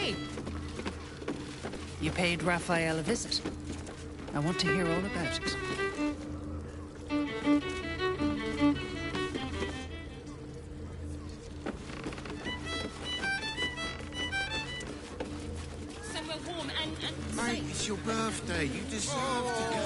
Hey! You paid Raphael a visit. I want to hear all about it. Somewhere warm and Mate, safe. it's your birthday. You deserve to go.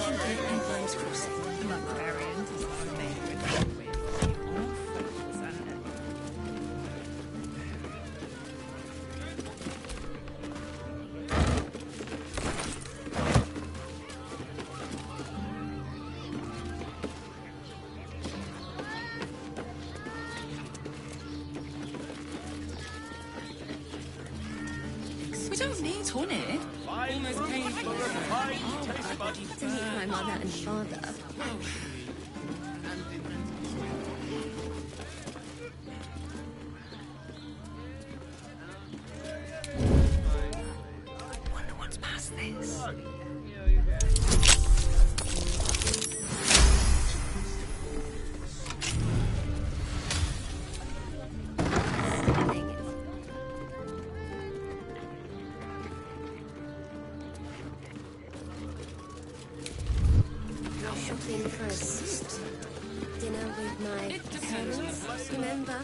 We don't need honey. Almost painful. To meet my mother and father. Wonder what's past this. Shopping first. Dinner with my parents, remember?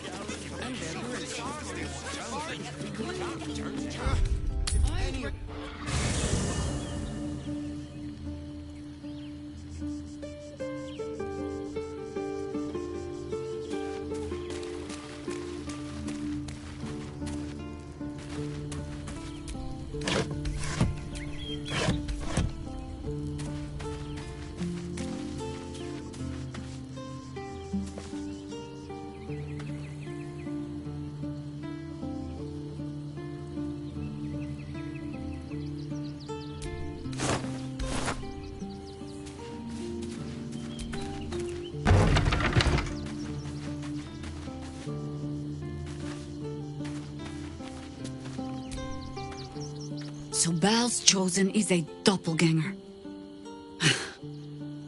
So Bal's chosen is a doppelganger.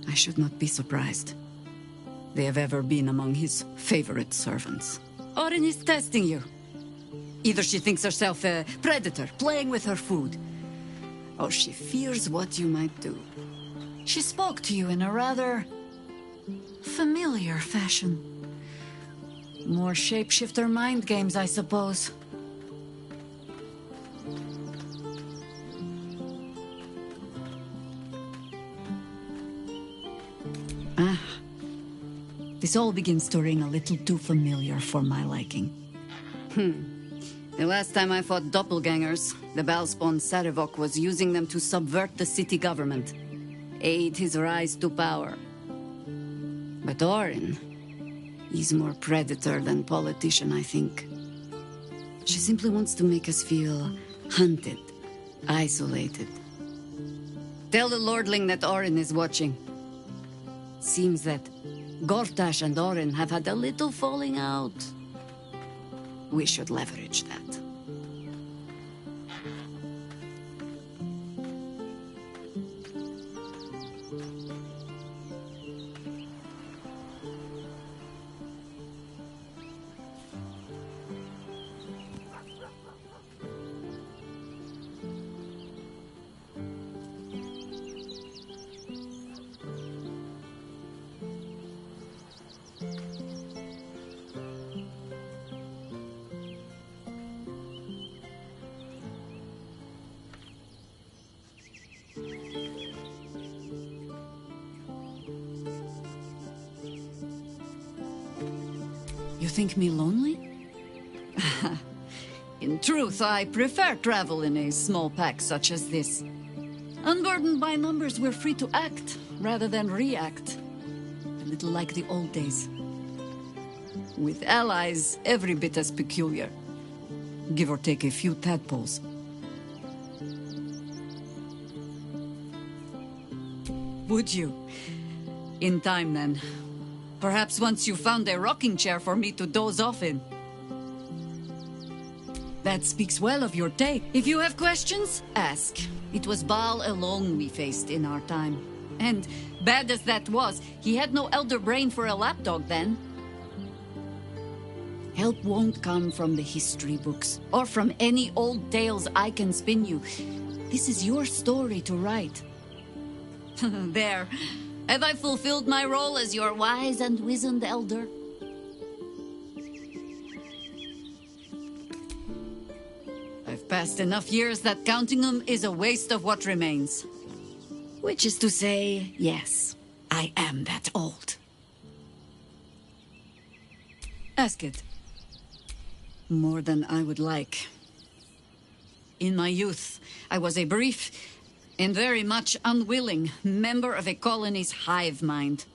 I should not be surprised. They have ever been among his favorite servants. Orin is testing you. Either she thinks herself a predator, playing with her food, or she fears what you might do. She spoke to you in a rather familiar fashion. More shapeshifter mind games, I suppose. This all begins to ring a little too familiar for my liking. The last time I fought doppelgangers, the Balspawn Sarevok was using them to subvert the city government, aid his rise to power. But Orin, he's more predator than politician, I think. She simply wants to make us feel hunted, isolated. Tell the Lordling that Orin is watching. Seems that Gortash and Orin have had a little falling out. We should leverage that. You think me lonely? In truth, I prefer travel in a small pack such as this. Unburdened by numbers, we're free to act rather than react. A little like the old days. With allies every bit as peculiar. Give or take a few tadpoles. Would you? In time, then. Perhaps once you found a rocking chair for me to doze off in. That speaks well of your take. If you have questions, ask. It was Baal alone we faced in our time. And, bad as that was, he had no elder brain for a lapdog then. Help won't come from the history books, or from any old tales I can spin you. This is your story to write. There. Have I fulfilled my role as your wise and wizened elder? I've passed enough years that counting them is a waste of what remains. Which is to say, yes, I am that old. Ask it. More than I would like. In my youth, I was a brief and very much unwilling member of a colony's hive mind.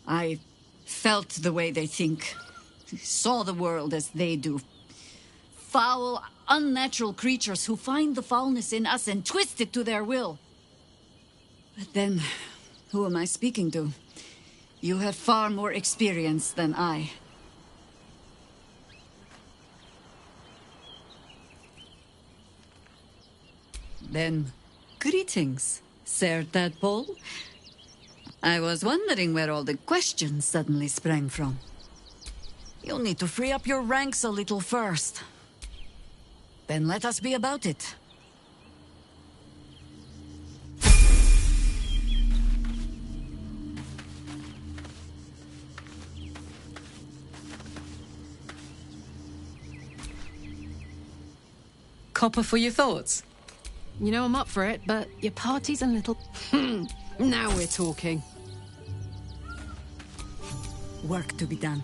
I felt the way they think, saw the world as they do. Foul, unnatural creatures who find the foulness in us and twist it to their will. But then, who am I speaking to? You have far more experience than I. Then, greetings, Sir Tadpole. I was wondering where all the questions suddenly sprang from. You'll need to free up your ranks a little first. Then let us be about it. Copper for your thoughts? You know I'm up for it, but your party's a little... Now we're talking. Work to be done.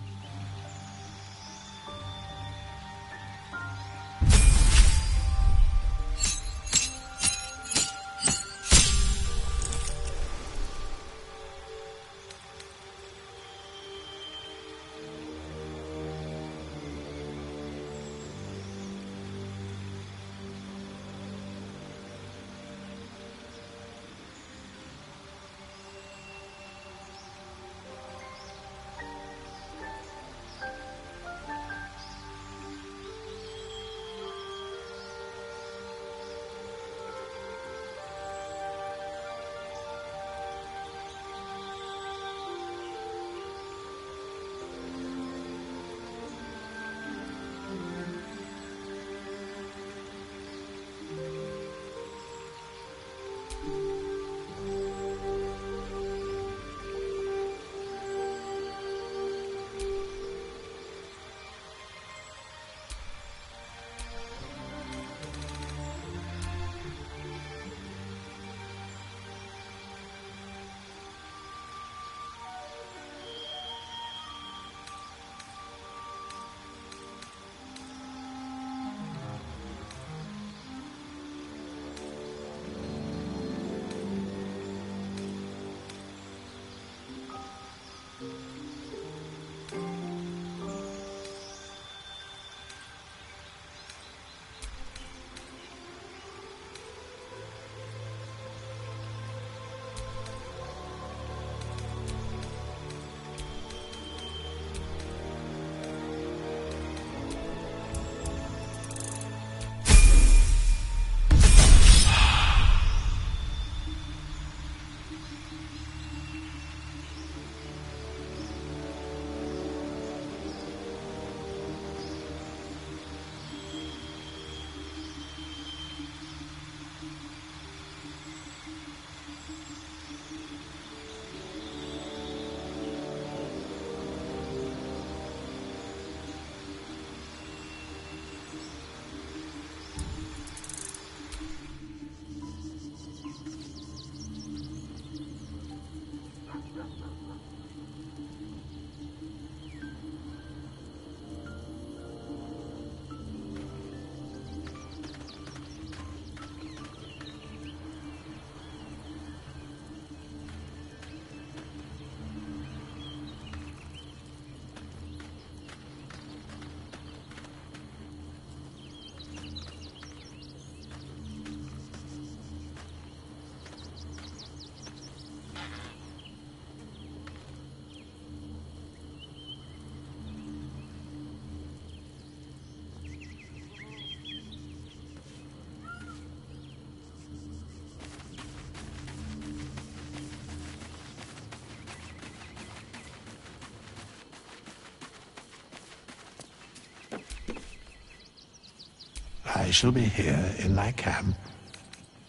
I shall be here in my camp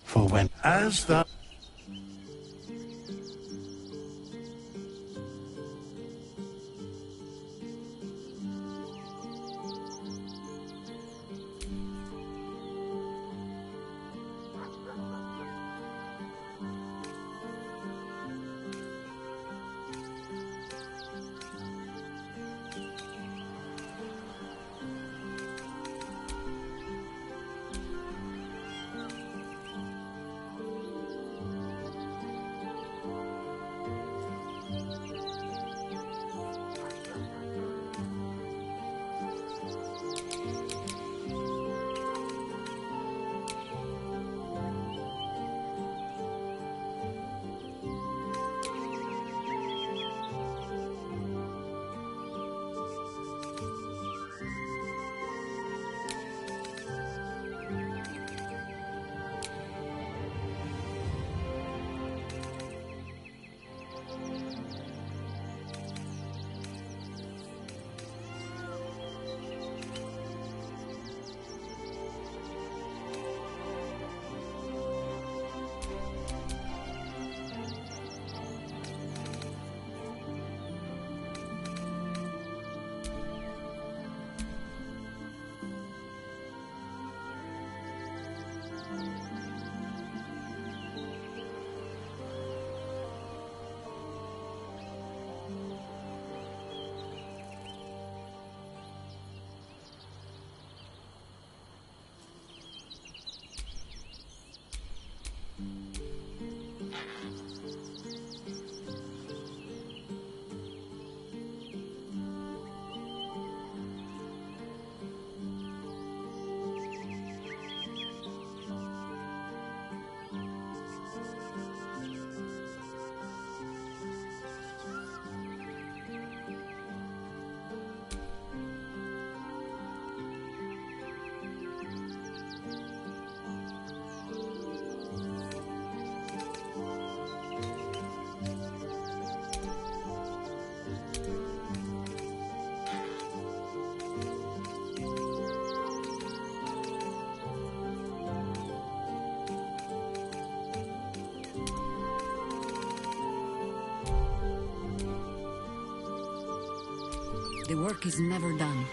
for when, as the... The work is never done.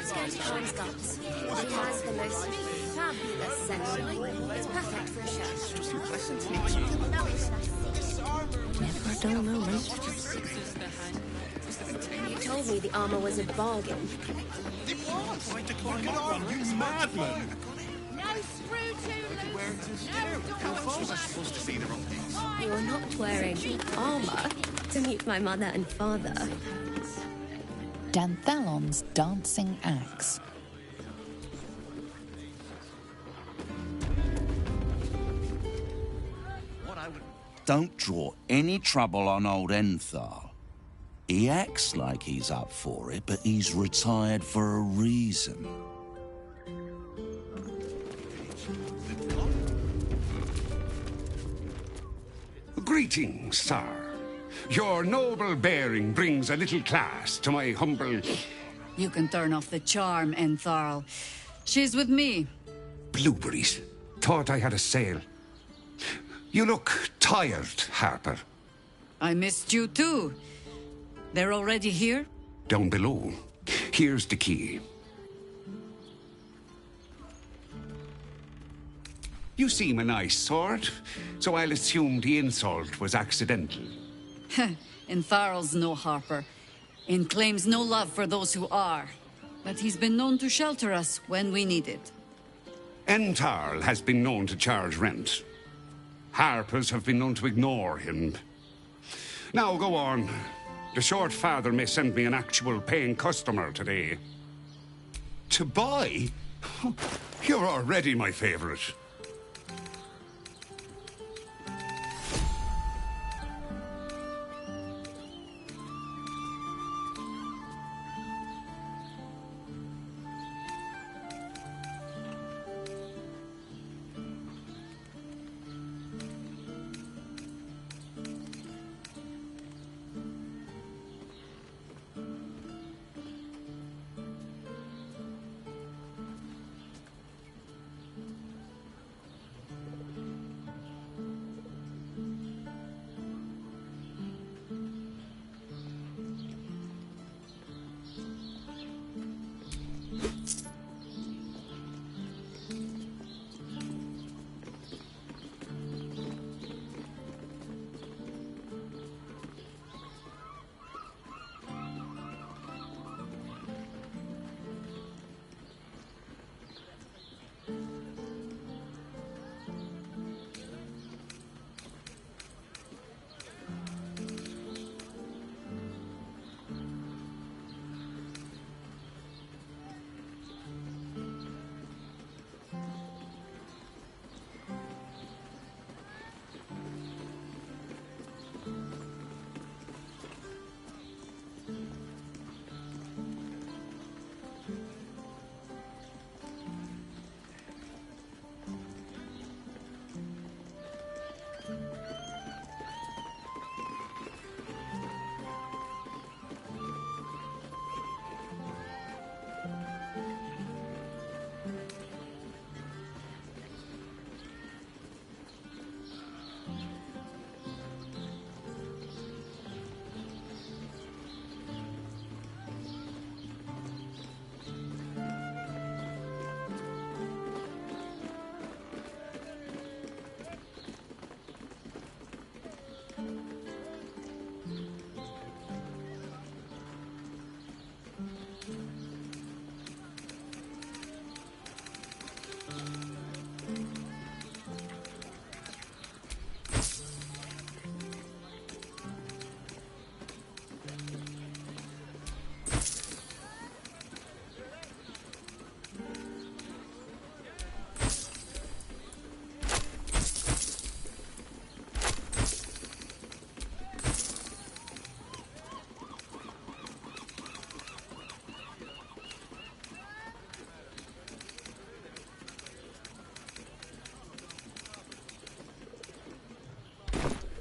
This here shines guts. It has the most fabulous scent. It's perfect for a shirt. Never a dull moment. You told me the armor was a bargain. You madman! You're not wearing armor to meet my mother and father. Danthalon's dancing axe. Don't draw any trouble on old Enthal. He acts like he's up for it, but he's retired for a reason. Greetings, sir. Your noble bearing brings a little class to my humble... You can turn off the charm, Entharl. She's with me. Blueberries. Thought I had a sale. You look tired, Harper. I missed you too. They're already here? Down below. Here's the key. You seem a nice sort, so I'll assume the insult was accidental. Entharl's no Harper, and claims no love for those who are. But he's been known to shelter us when we need it. Entarl has been known to charge rent. Harpers have been known to ignore him. Now go on. The short father may send me an actual paying customer today. To buy? You're already my favorite.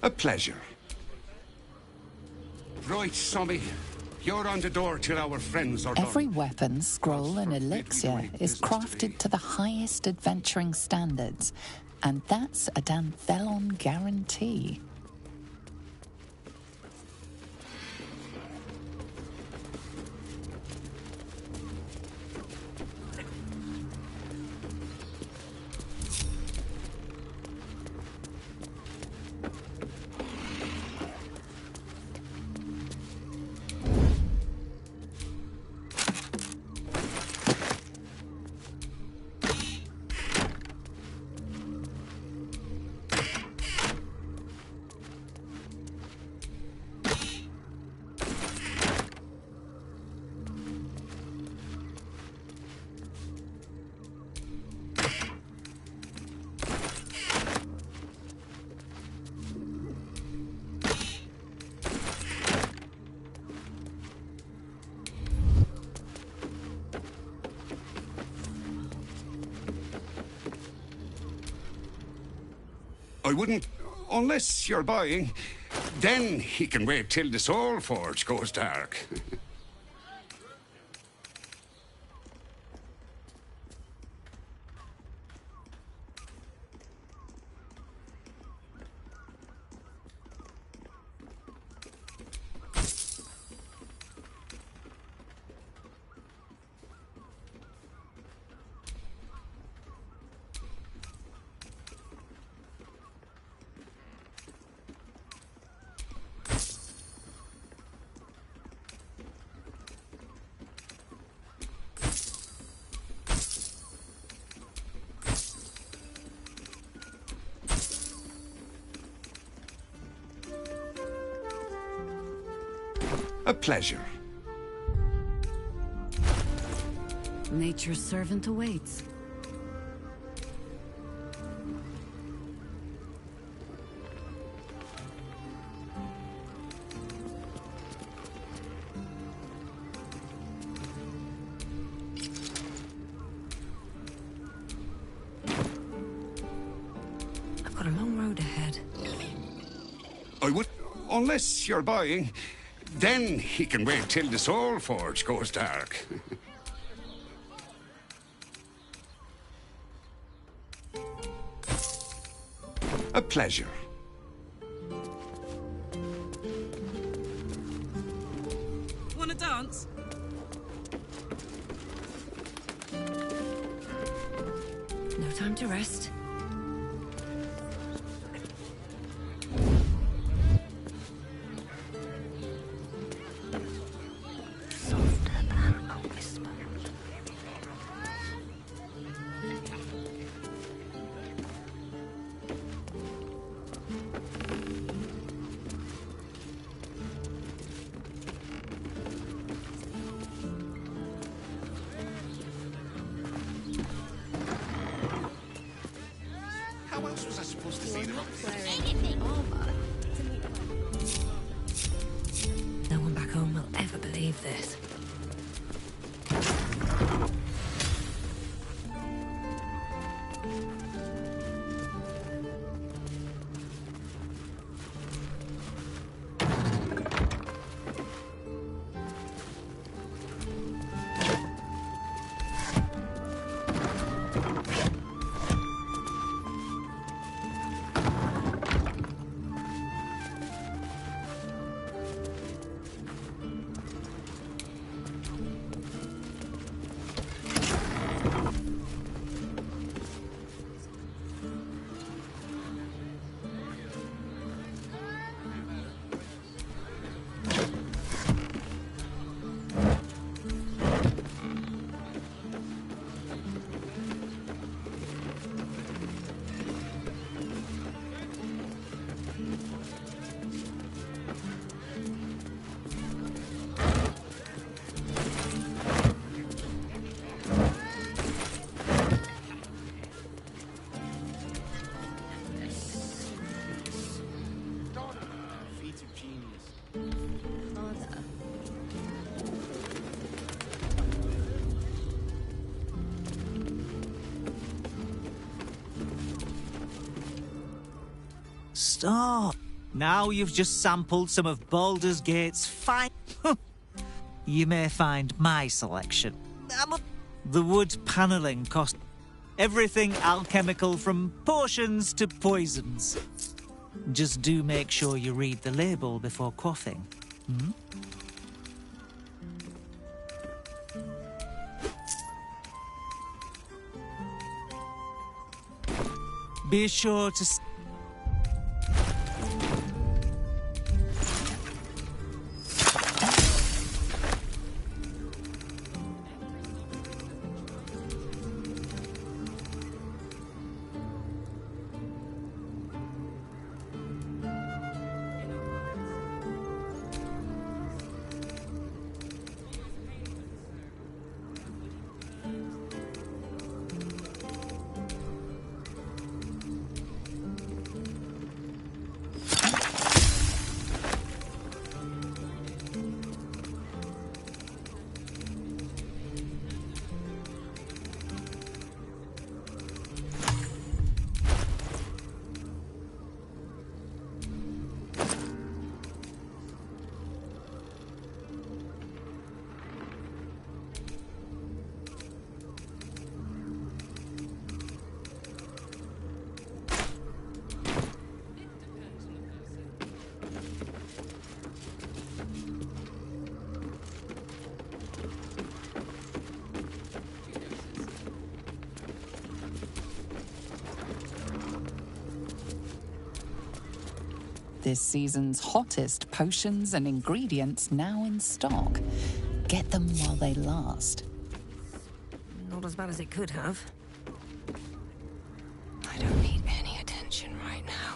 A pleasure. Right, Sommy. You're on the door till our friends are Every done. weapon, scroll, and elixir is crafted to the highest adventuring standards, and that's a Danthalon guarantee. I wouldn't, unless you're buying. Then he can wait till the Soul Forge goes dark. A pleasure. Nature's servant awaits. I've got a long road ahead. I would, unless you're buying. Then he can wait till the Soul Forge goes dark. A pleasure. Wanna dance? No time to rest. How else was I supposed to see them? No one back home will ever believe this. Stop! Now you've just sampled some of Baldur's Gate's fine... You may find my selection. The wood panelling cost everything alchemical from potions to poisons. Just do make sure you read the label before quaffing. Hmm? Be sure to... this season's hottest potions and ingredients now in stock. Get them while they last. Not as bad as it could have. I don't need any attention right now.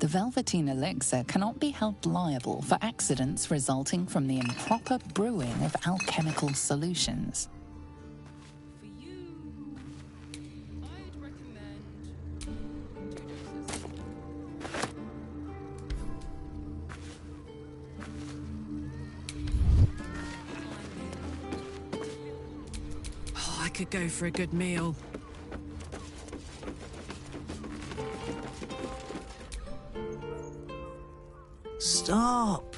The Velveteen elixir cannot be held liable for accidents resulting from the improper brewing of alchemical solutions. Oh, I could go for a good meal. Stop!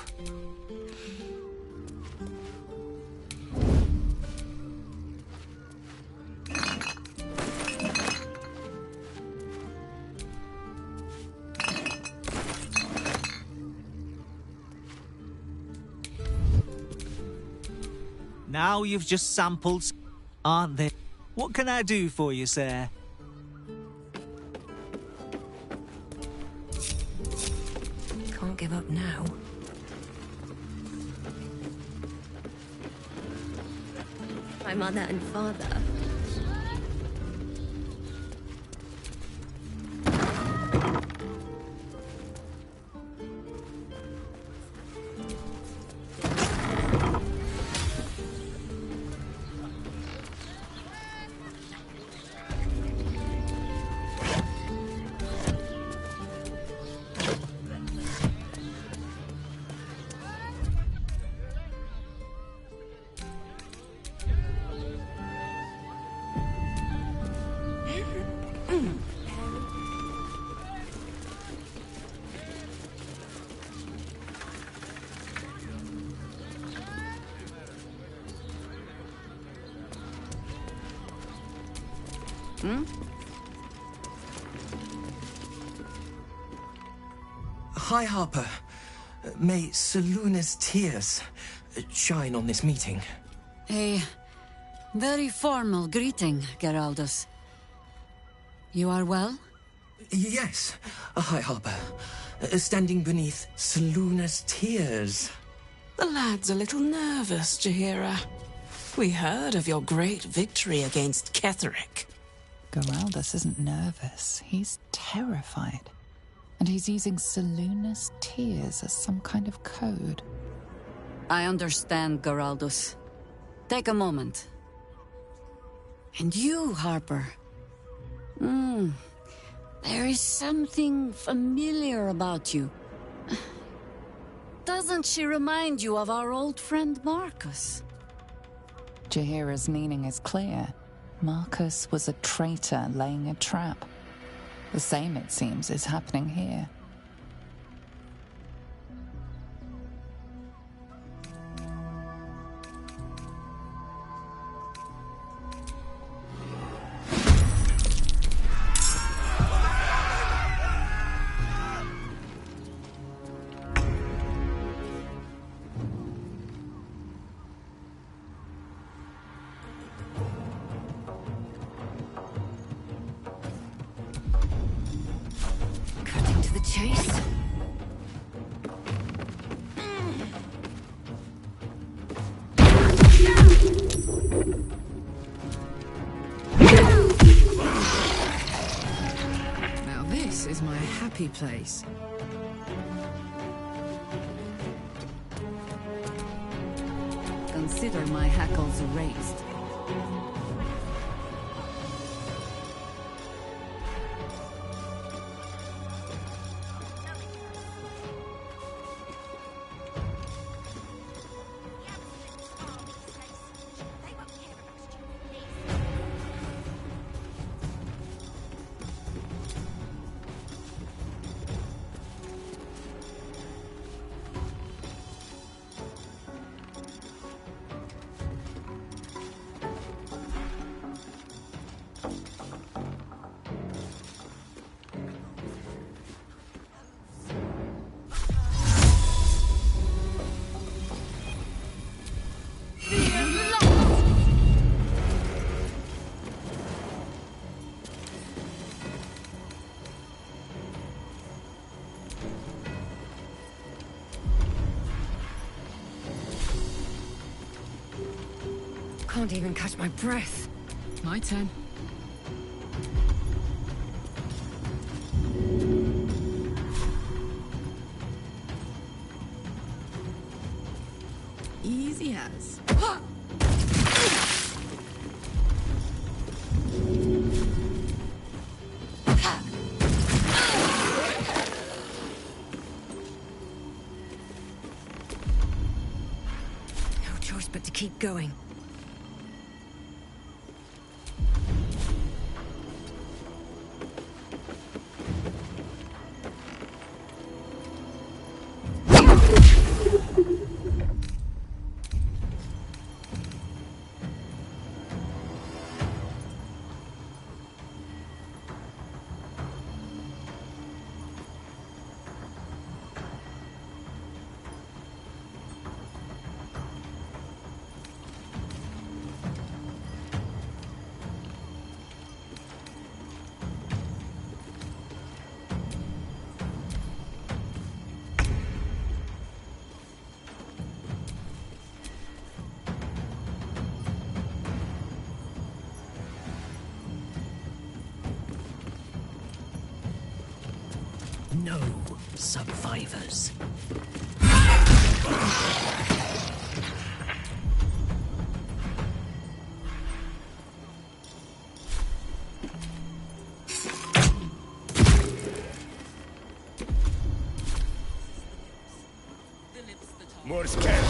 Now you've just sampled, aren't they? What can I do for you, sir? Can't give up now. My mother and father. Hi, Harper. May Seluna's tears shine on this meeting. A very formal greeting, Geraldus. You are well? Yes. Hi, Harper. Standing beneath Seluna's tears. The lad's a little nervous, Jahira. We heard of your great victory against Ketheric. Geraldus isn't nervous. He's terrified. And he's using Seluna's tears as some kind of code. I understand, Geraldus. Take a moment. And you, Harper. There is something familiar about you. Doesn't she remind you of our old friend Marcus? Jahira's meaning is clear. Marcus was a traitor laying a trap. The same, it seems, is happening here. Place. Consider my hackles raised. Can't even catch my breath. My turn. Easy as. No choice but to keep going. No survivors. More scared.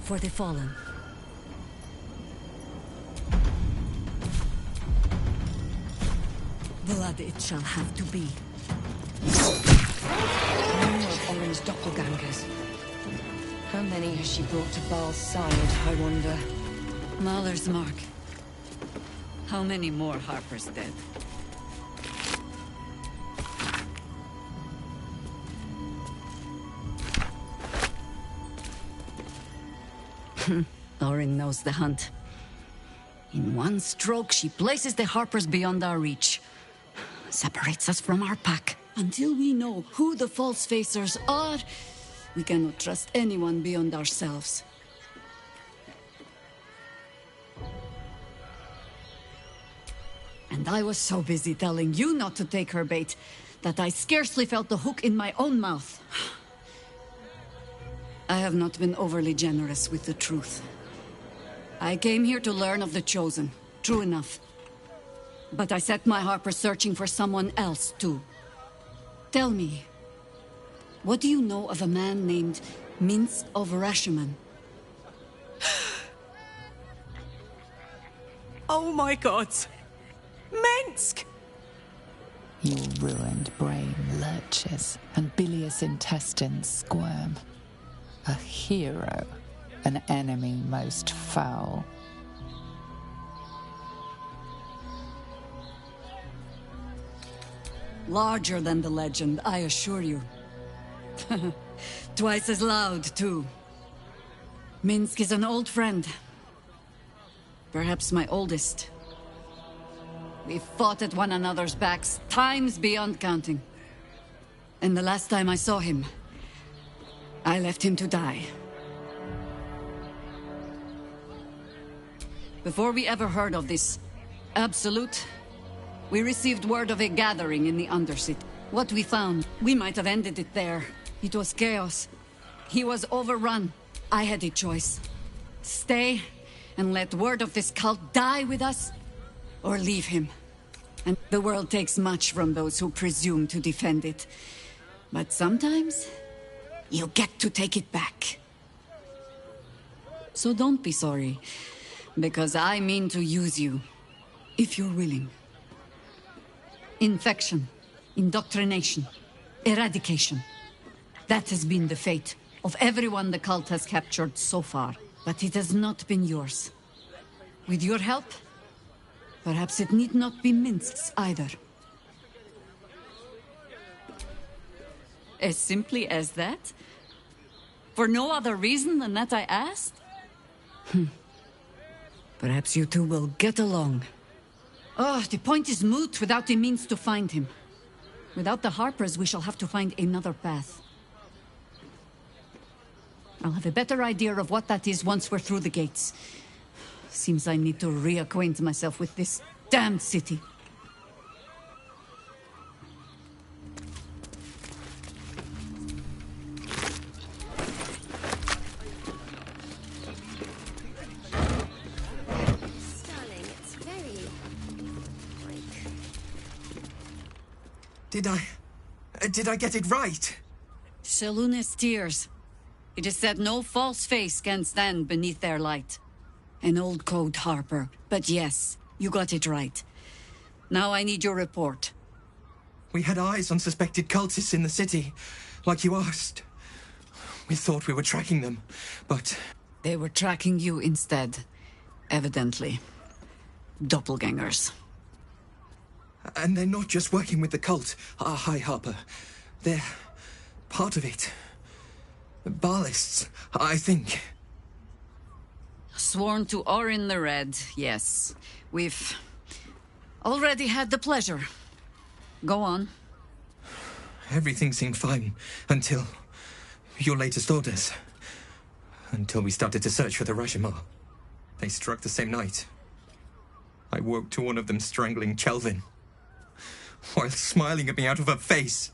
For the fallen. Blood it shall have to be. No more Orin's doppelgangers. How many has she brought to Baal's side, I wonder? Mahler's mark. How many more Harper's dead? Orin knows the hunt. In one stroke, she places the Harpers beyond our reach. Separates us from our pack. Until we know who the false facers are, we cannot trust anyone beyond ourselves. And I was so busy telling you not to take her bait, that I scarcely felt the hook in my own mouth. I have not been overly generous with the truth. I came here to learn of the Chosen. True enough. But I set my Harper searching for someone else, too. Tell me, what do you know of a man named Minsk of Rashomon? Oh my god! Minsk! Your ruined brain lurches and bilious intestines squirm. A hero, an enemy most foul. Larger than the legend, I assure you. Twice as loud, too. Minsk is an old friend. Perhaps my oldest. We fought at one another's backs, times beyond counting. And the last time I saw him, I left him to die. Before we ever heard of this Absolute, we received word of a gathering in the Undercity. What we found, we might have ended it there. It was chaos. He was overrun. I had a choice. Stay and let word of this cult die with us, or leave him. And the world takes much from those who presume to defend it. But sometimes, you get to take it back. So don't be sorry, because I mean to use you, if you're willing. Infection, indoctrination, eradication. That has been the fate of everyone the cult has captured so far. But it has not been yours. With your help, perhaps it need not be Minsk's either. As simply as that? For no other reason than that I asked? Perhaps you two will get along. Oh, the point is moot without the means to find him. Without the Harpers, we shall have to find another path. I'll have a better idea of what that is once we're through the gates. Seems I need to reacquaint myself with this damned city. Darling, it's very... Did I get it right? Shaluna's tears. It is said no false face can stand beneath their light. An old code, Harper. But yes, you got it right. Now I need your report. We had eyes on suspected cultists in the city, like you asked. We thought we were tracking them, but... They were tracking you instead, evidently. Doppelgangers. And they're not just working with the cult, High Harper. They're part of it. Ballists, I think. Sworn to Orin the Red, yes. We've already had the pleasure. Go on. Everything seemed fine until your latest orders. Until we started to search for the Rashomon. They struck the same night. I woke to one of them strangling Chelvin, while smiling at me out of her face.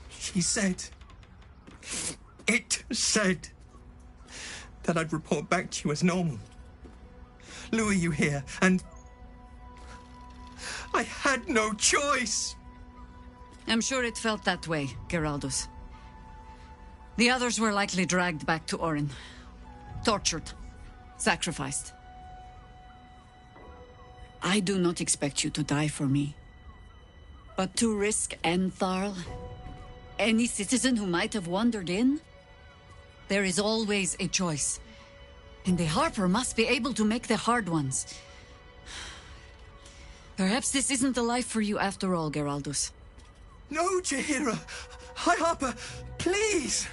She said... It said that I'd report back to you as normal. Lure you here, and I had no choice. I'm sure it felt that way, Geraldus. The others were likely dragged back to Orin. Tortured. Sacrificed. I do not expect you to die for me. But to risk Entharl, any citizen who might have wandered in, there is always a choice. And the Harper must be able to make the hard ones. Perhaps this isn't the life for you after all, Geraldus. No, Jaheira! High Harper, please!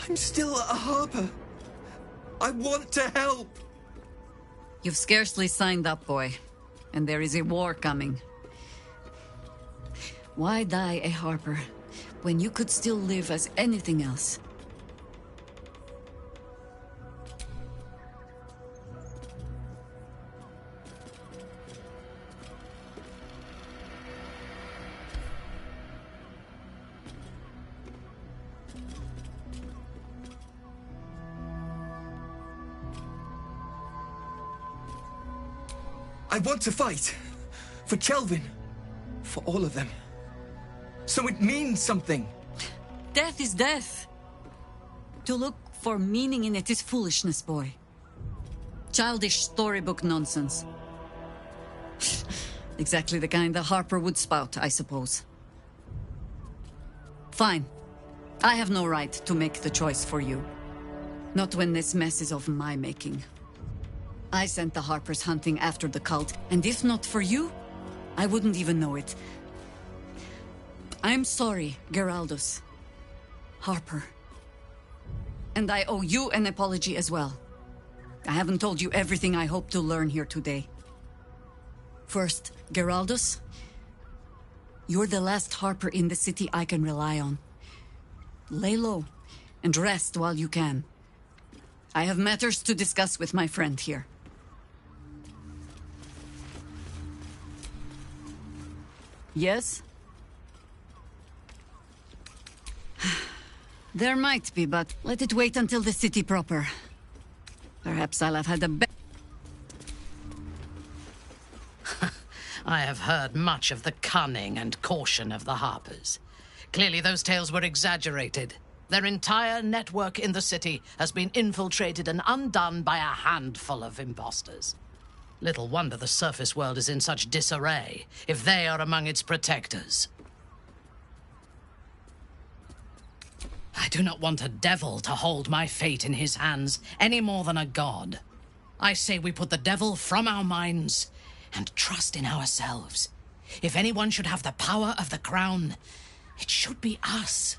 I'm still a Harper. I want to help! You've scarcely signed up, boy. And there is a war coming. Why die a Harper, when you could still live as anything else? I want to fight, for Kelvin, for all of them. So it means something. Death is death. To look for meaning in it is foolishness, boy. Childish storybook nonsense. Exactly the kind that Harper would spout, I suppose. Fine. I have no right to make the choice for you. Not when this mess is of my making. I sent the Harpers hunting after the cult, and if not for you, I wouldn't even know it. I'm sorry, Geraldus. Harper. And I owe you an apology as well. I haven't told you everything I hope to learn here today. First, Geraldus, you're the last Harper in the city I can rely on. Lay low and rest while you can. I have matters to discuss with my friend here. Yes? There might be, but let it wait until the city proper. Perhaps I'll have had a I have heard much of the cunning and caution of the Harpers. Clearly those tales were exaggerated. Their entire network in the city has been infiltrated and undone by a handful of imposters. Little wonder the surface world is in such disarray, if they are among its protectors. I do not want a devil to hold my fate in his hands any more than a god. I say we put the devil from our minds and trust in ourselves. If anyone should have the power of the crown, it should be us.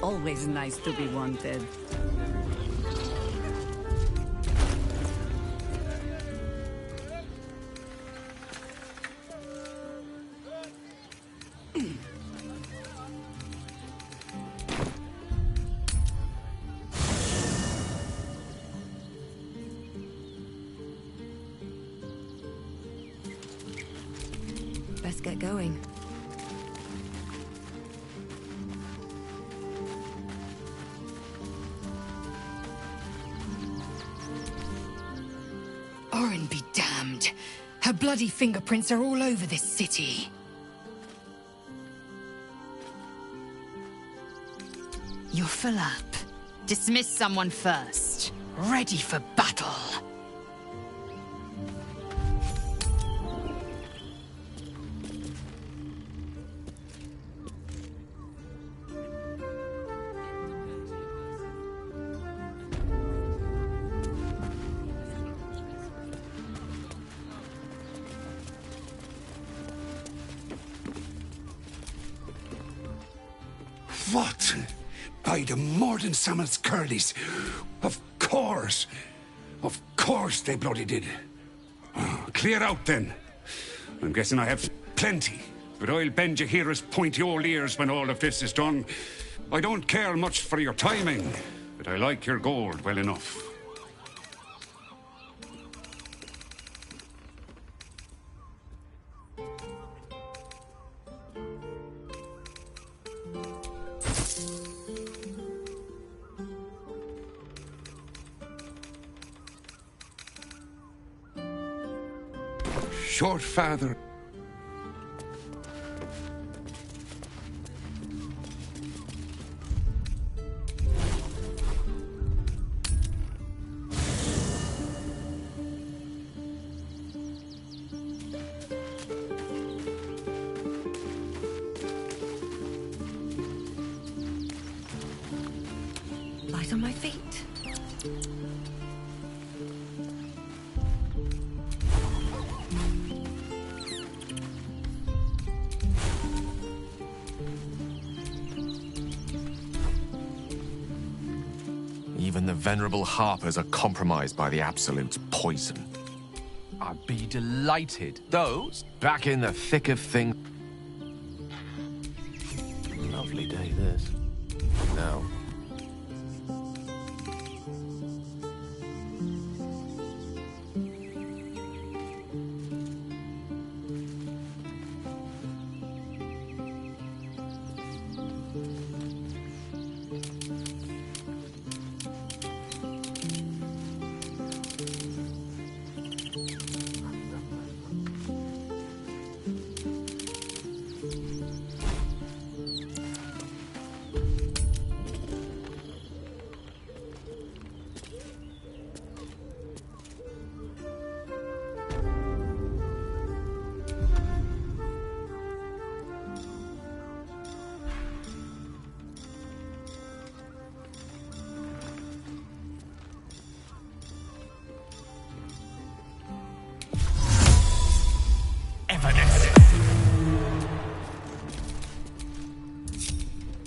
Always nice to be wanted. Best get going. Orin be damned. Her bloody fingerprints are all over this city. You're full up. Dismiss someone first. Ready for battle. By the Mordensammel's curlies. Of course. Of course they bloody did. Clear out then. I'm guessing I have plenty, but I'll bend Jahira's pointy old ears when all of this is done. I don't care much for your timing, but I like your gold well enough. Short father. Light on my feet. Even the venerable harpers are compromised by the Absolute's poison. I'd be delighted. Those back in the thick of things. Lovely day, this. Now,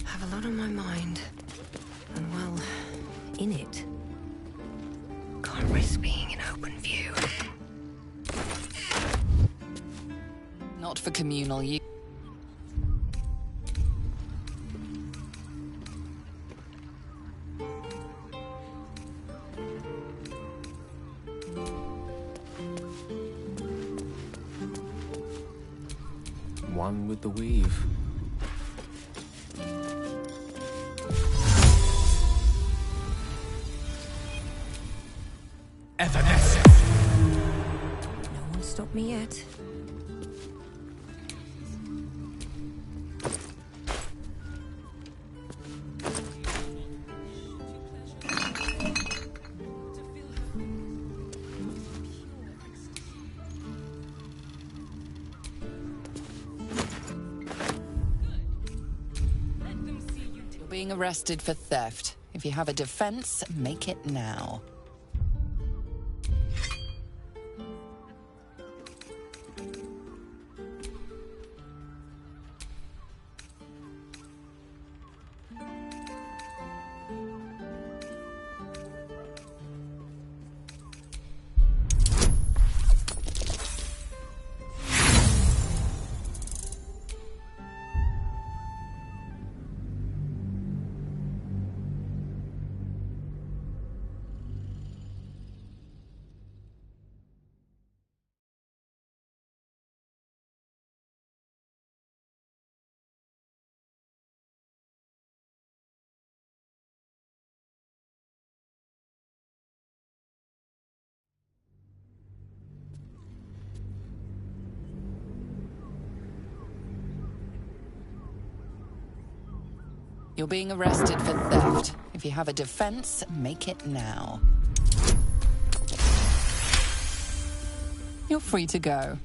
Have a lot on my mind. And well, in it. Can't risk being in open view. Not for communal use. One with the weave. Evanescence! No one stopped me yet. You're being arrested for theft. If you have a defense, make it now. You're being arrested for theft. If you have a defense, make it now. You're free to go.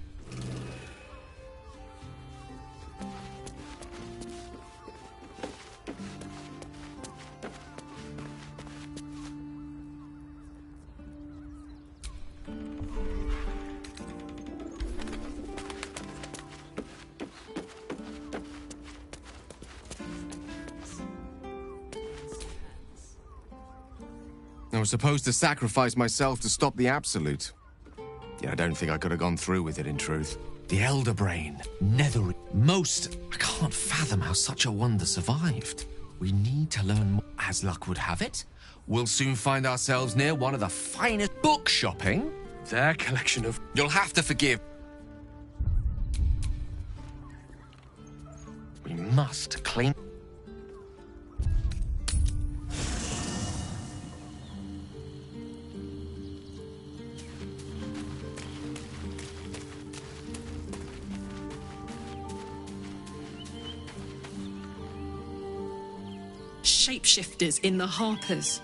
I was supposed to sacrifice myself to stop the Absolute. Yeah, I don't think I could have gone through with it, in truth. The Elder Brain, Nether... Most... I can't fathom how such a wonder survived. We need to learn more. As luck would have it, we'll soon find ourselves near one of the finest book shopping. Their collection of... You'll have to forgive. We must clean... Shapeshifters in the Harpers.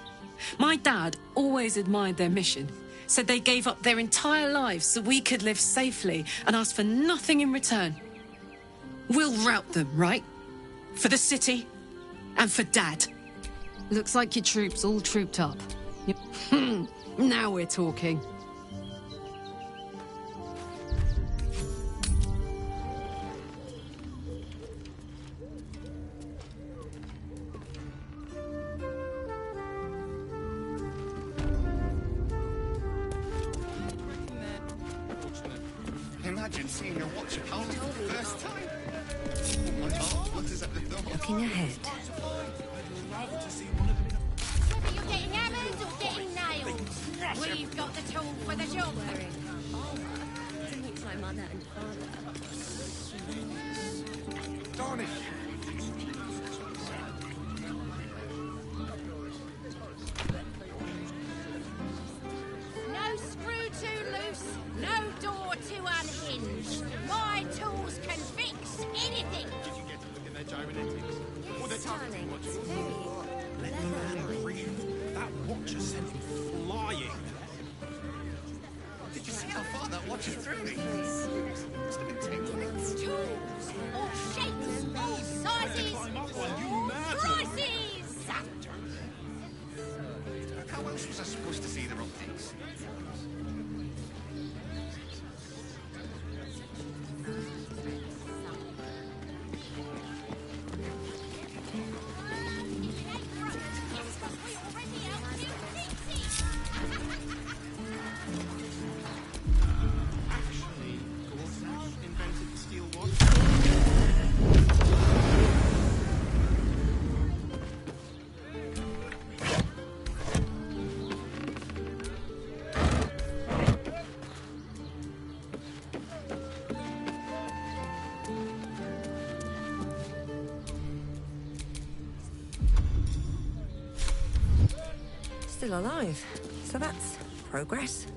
My dad always admired their mission. Said they gave up their entire lives so we could live safely and asked for nothing in return. We'll rout them, right? For the city and for Dad. Looks like your troops all trooped up. Now we're talking. Imagine seeing your watch at home for the first time. Oh my God, what is at the door? Looking ahead. Whether you're getting hammered or getting nailed, we've got the tool for the job. To meet my mother and father. Darn it. No screw too loose, no door too unhinged. My tools can fix anything. Did you get to look at their gyromatics? Or their targeting watches? Very Let the man breathe. That watch has sent him flying. Did you see how far that watch is through me? Must have been 10 minutes. tools, all shapes, all sizes, all prices. How else was I supposed to see the optics? Actually, Gorsuch invented the steel watch. Still alive. So that's progress.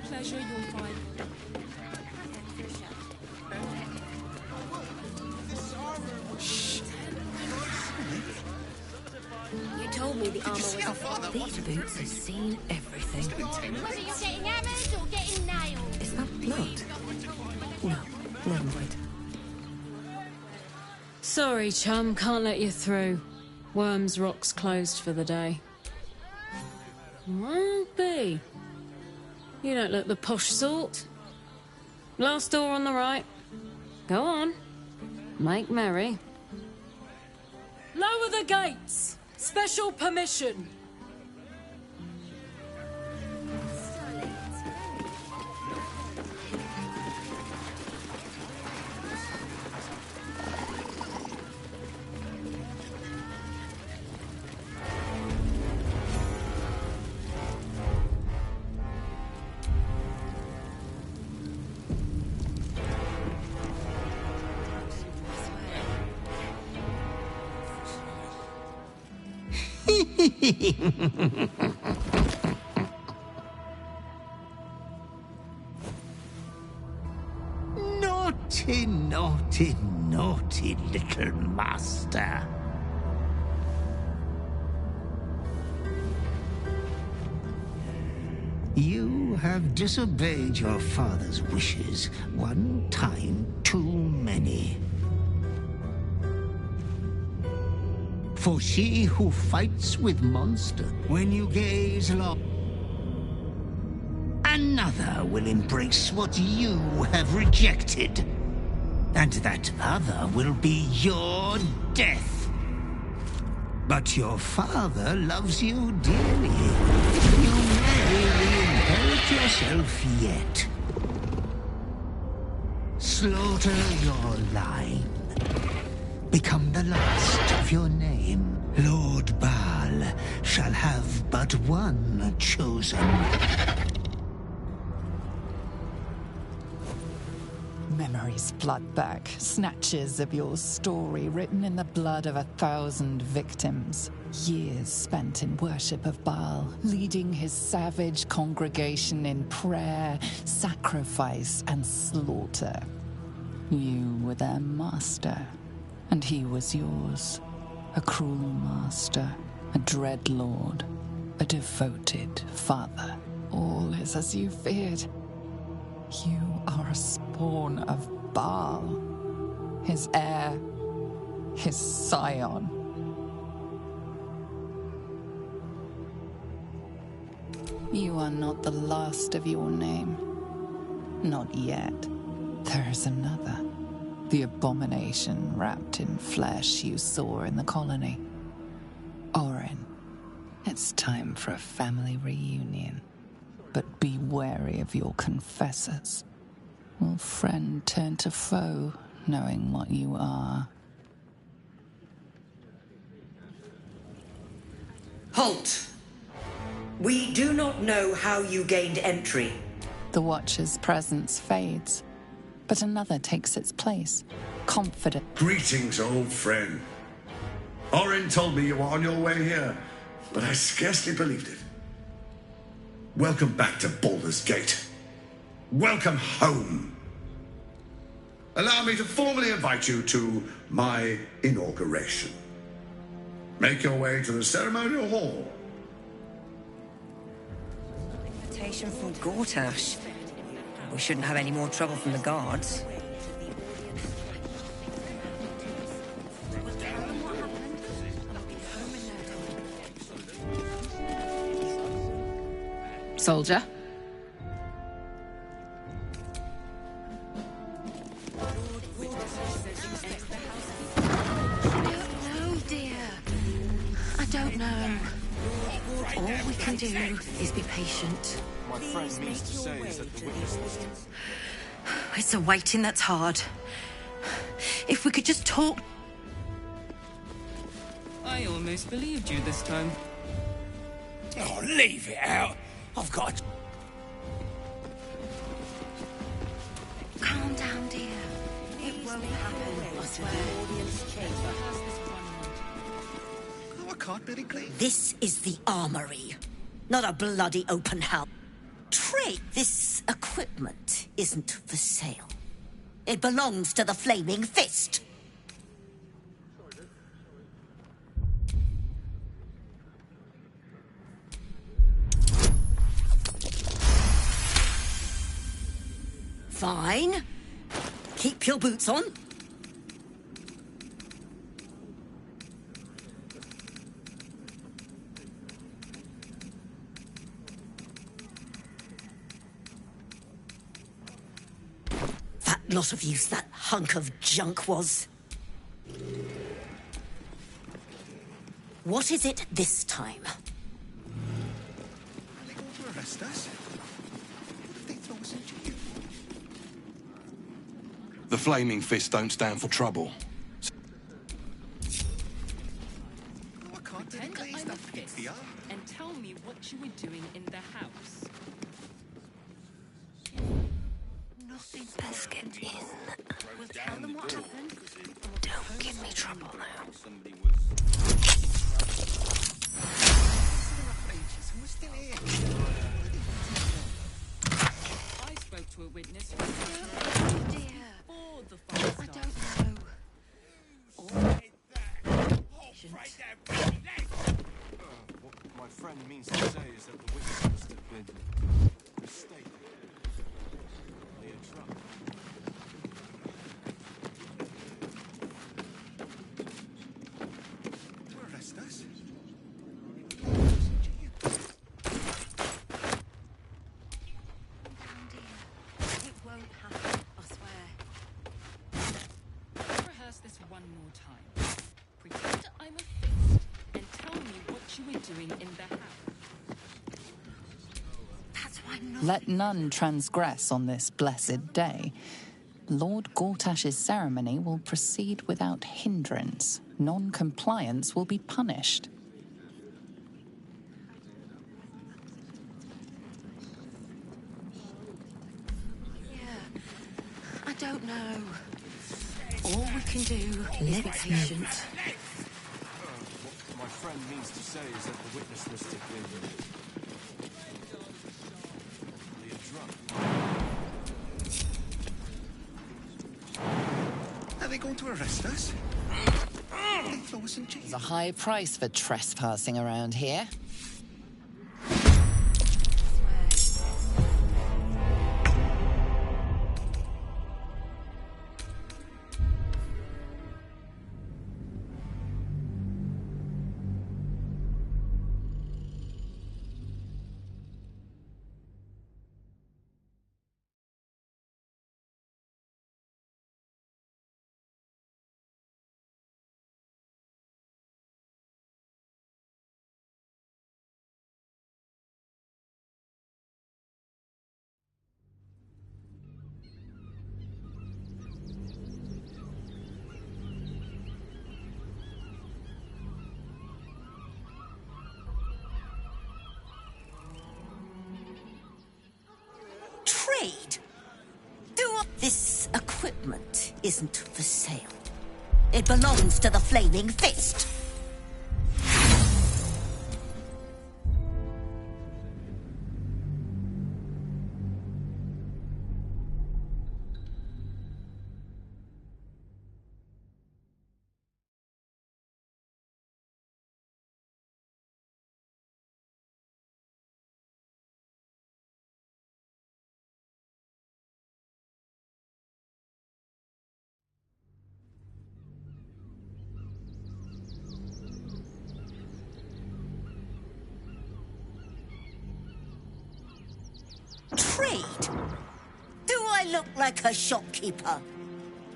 Pleasure, you'll find. You told me the armor was off. These boots have seen everything. Whether you're getting hammered or getting nailed. Is that blood? No, never mind. Sorry, chum, can't let you through. Worms Rock's closed for the day. Won't be. You don't look the posh sort. Last door on the right. Go on. Make merry. Lower the gates! Special permission! Naughty, naughty, naughty little master. You have disobeyed your father's wishes one time too many. For she who fights with monster, when you gaze long, another will embrace what you have rejected. And that other will be your death. But your father loves you dearly. You may re-inherit yourself yet. Slaughter your line. Become the last of your name. Lord Baal shall have but one chosen. Memories flood back, snatches of your story written in the blood of 1,000 victims. Years spent in worship of Baal, leading his savage congregation in prayer, sacrifice, and slaughter. You were their master, and he was yours. A cruel master, a dread lord, a devoted father. All is as you feared. You are a spawn of Baal, his heir, his scion. You are not the last of your name. Not yet. There's another. The abomination wrapped in flesh you saw in the colony. Orin, it's time for a family reunion. But be wary of your confessors. Will friend turn to foe, knowing what you are? Halt! We do not know how you gained entry. The Watcher's presence fades, but another takes its place, confident. Greetings, old friend. Orin told me you were on your way here, but I scarcely believed it. Welcome back to Baldur's Gate. Welcome home. Allow me to formally invite you to my inauguration. Make your way to the ceremonial hall. Invitation from Gortash. We shouldn't have any more trouble from the guards. Soldier. No, dear. I don't know. All we can do is be patient. My friend means to say is that the witness... It's a waiting that's hard. If we could just talk... I almost believed you this time. Oh, leave it out. I've got... Calm down, dear. It won't happen, I swear. Oh, I can't really clean. This is the armory, not a bloody open house. Trade. This equipment isn't for sale. It belongs to the Flaming Fist. Fine. Keep your boots on. That lot of use that hunk of junk was. What is it this time? Are they going to arrest us? What if they throw us in jail? The Flaming Fist don't stand for trouble. Oh, I can't really clean stuff here. And tell me what you were doing in the house. Nothing. Best get in. We'll tell them what happened. Don't give me trouble now. What my friend means to say is that the witness must have been mistaken. They are drunk. To arrest us? It won't happen, I swear. Rehearse this one more time. Pretend I'm a fist and tell me what you were doing in the house. That's why not. Let none transgress on this blessed day. Lord Gortash's ceremony will proceed without hindrance. Non-compliance will be punished. I don't know. All we can do is be patient. What my friend means to say is that the witness must have been. They are drunk. Are they going to arrest us? They throw us in jail. There's a high price for trespassing around here. Trade? This equipment isn't for sale. It belongs to the Flaming Fist. Trade? Do I look like a shopkeeper?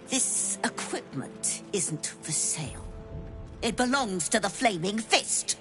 This equipment isn't for sale. It belongs to the Flaming Fist.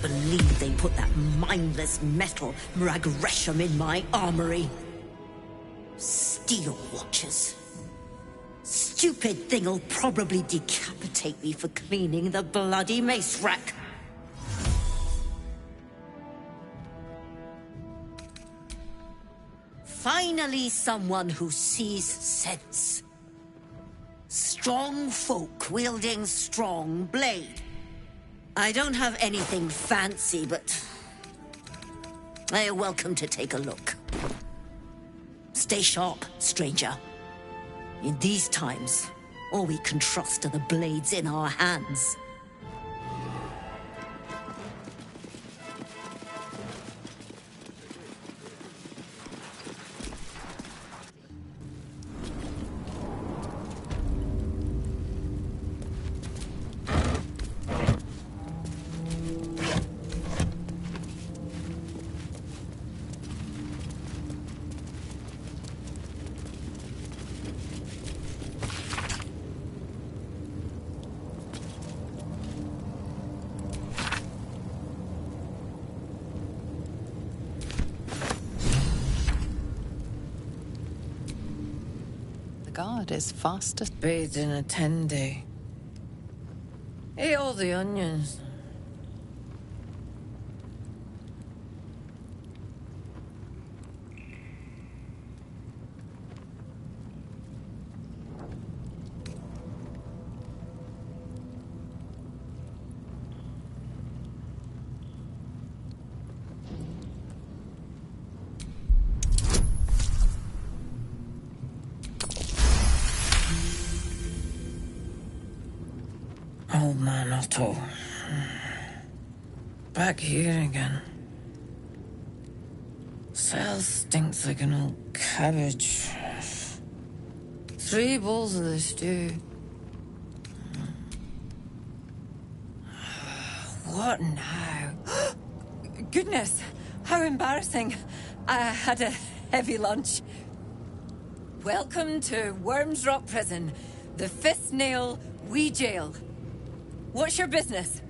believe they put that mindless metal Mragresham in my armory. Steel Watchers. Stupid thing'll probably decapitate me for cleaning the bloody mace rack. Finally, someone who sees sense. Strong folk wielding strong blade. I don't have anything fancy, but you're welcome to take a look. Stay sharp, stranger. In these times, all we can trust are the blades in our hands. Guard is fastest. Bathed in a tendy. Eat all the onions. Old man Otto. Back here again. Cell stinks like an old cabbage. 3 bowls of the stew. What now? Goodness, how embarrassing. I had a heavy lunch. Welcome to Worms Rock Prison, the 5th nail, Wee Jail. What's your business?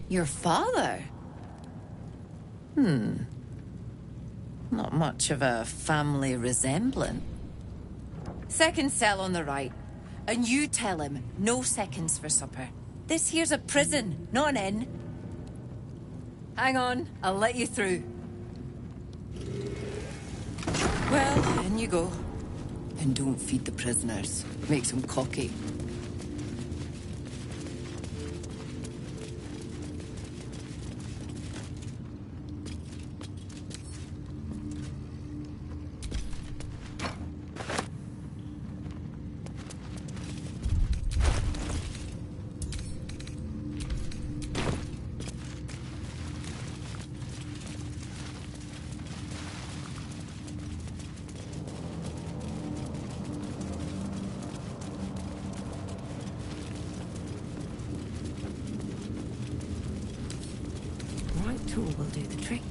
Your father? Not much of a family resemblance. Second cell on the right. And you tell him, no seconds for supper. This here's a prison, not an inn. Hang on, I'll let you through. Well, in you go. And don't feed the prisoners. Makes them cocky. Right tool will do the trick.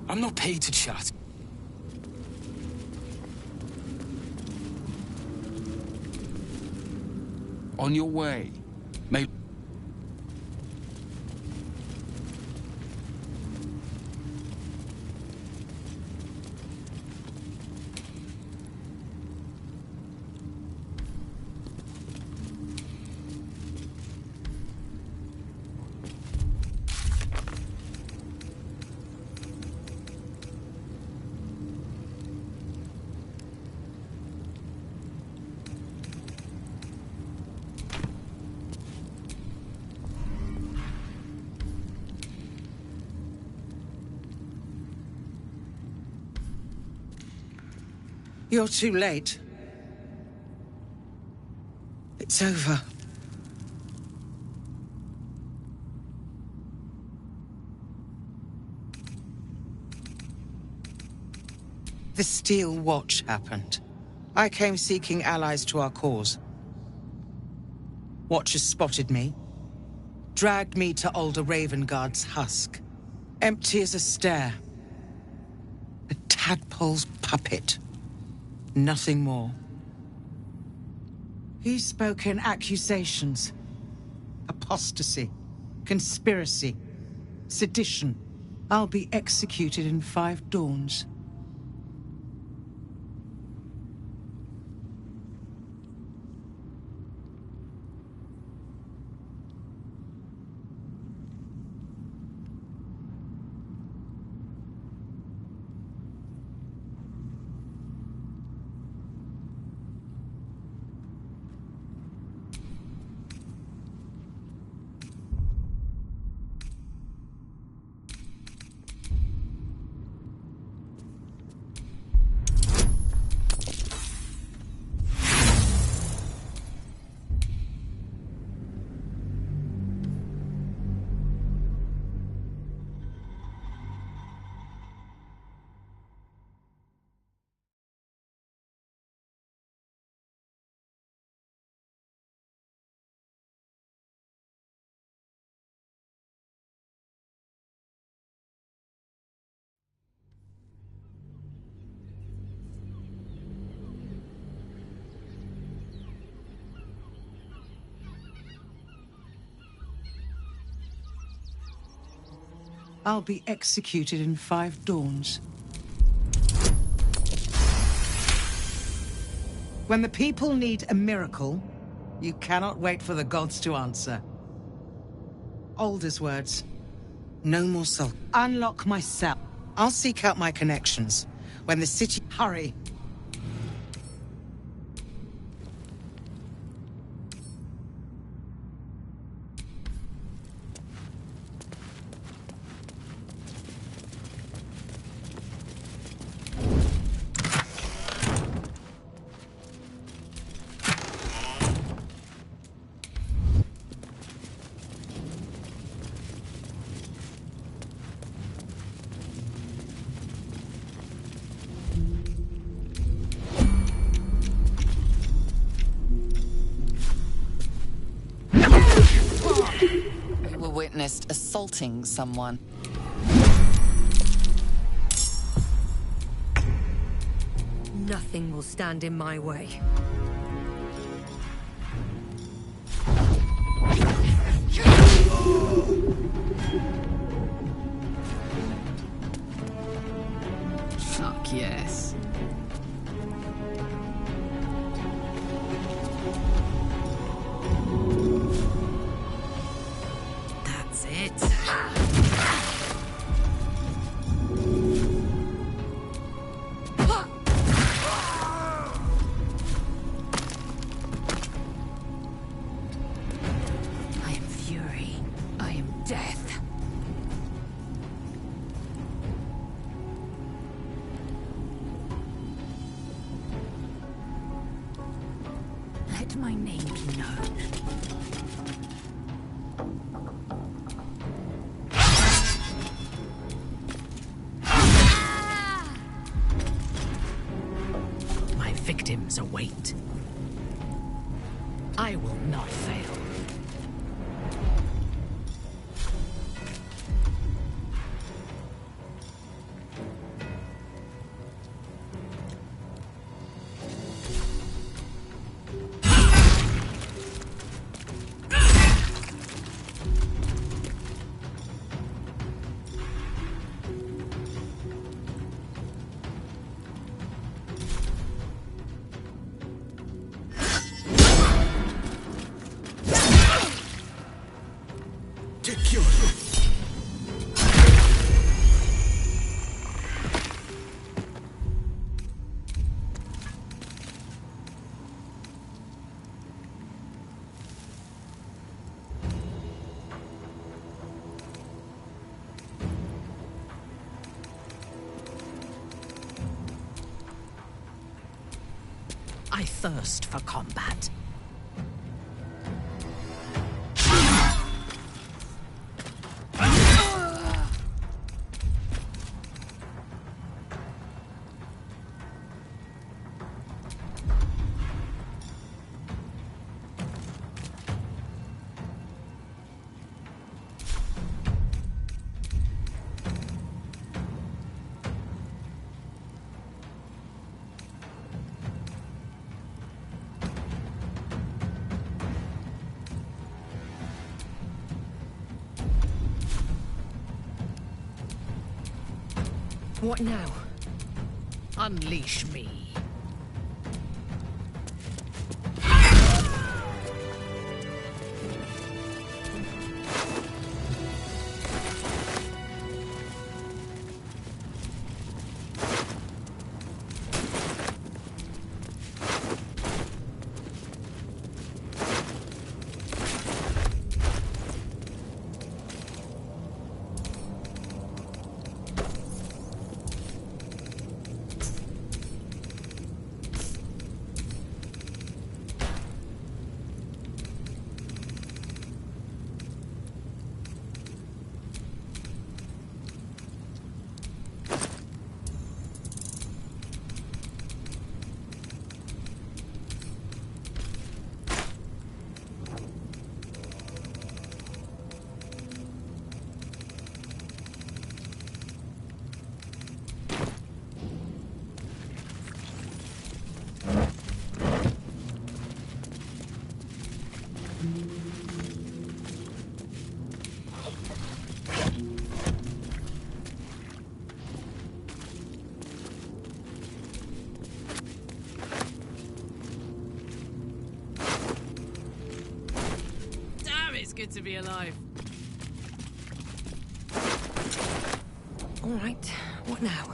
I'm not paid to chat. On your way. May... You're too late. It's over. The Steel Watch happened. I came seeking allies to our cause. Watchers spotted me, dragged me to Older Ravengard's husk. Empty as a stare. A tadpole's puppet. Nothing more. He spoke in accusations. Apostasy. Conspiracy. Sedition. I'll be executed in 5 dawns. I'll be executed in 5 dawns. When the people need a miracle, you cannot wait for the gods to answer. Alder's words. No more sulk. Unlock my cell. I'll seek out my connections. When the city... Hurry. Witnessed assaulting someone. Nothing will stand in my way. Fuck yes. Let my name be known. My victims await. I will not fail. thirst for combat. What now? Unleash me. It's good to be alive. All right, what now?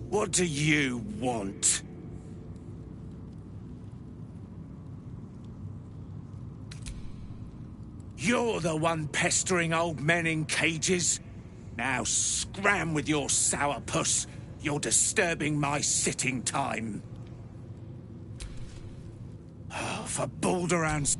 What do you want? You're the one pestering old men in cages? Now scram with your sourpuss. You're disturbing my sitting time. Oh, for Baldur and...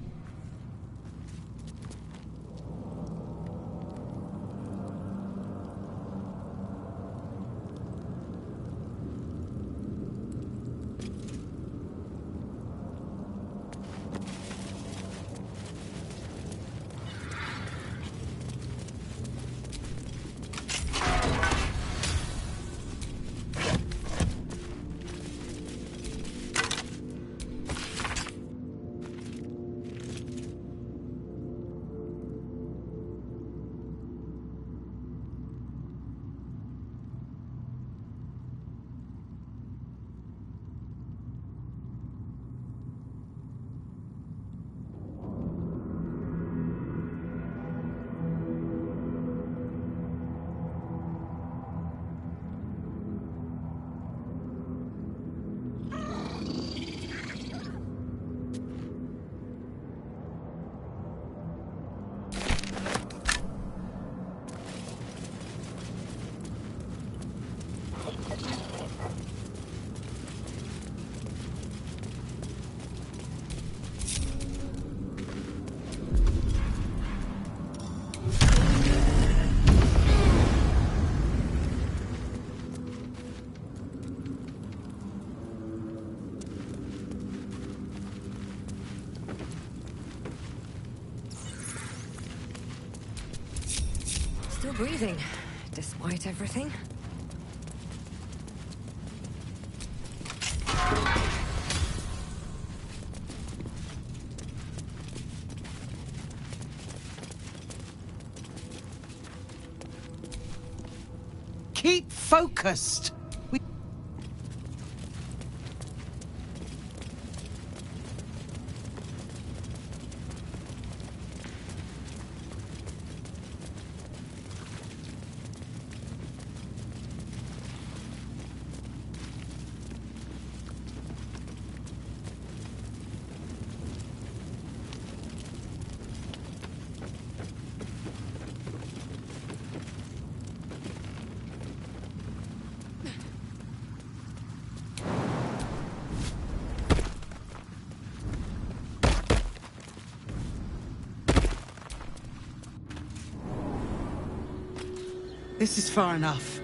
Still breathing, despite everything. Keep focused. This is far enough.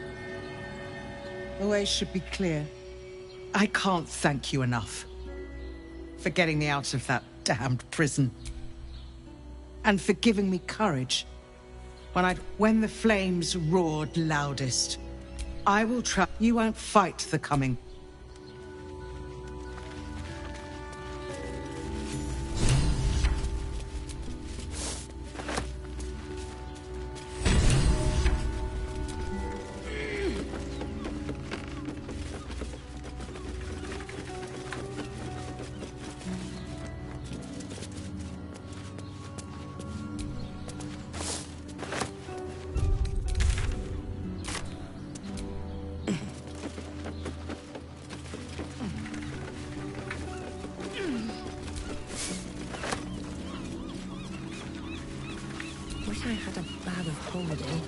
The way should be clear. I can't thank you enough for getting me out of that damned prison. And for giving me courage when the flames roared loudest. I will try. You won't fight the coming. Wish I had a bag of holding.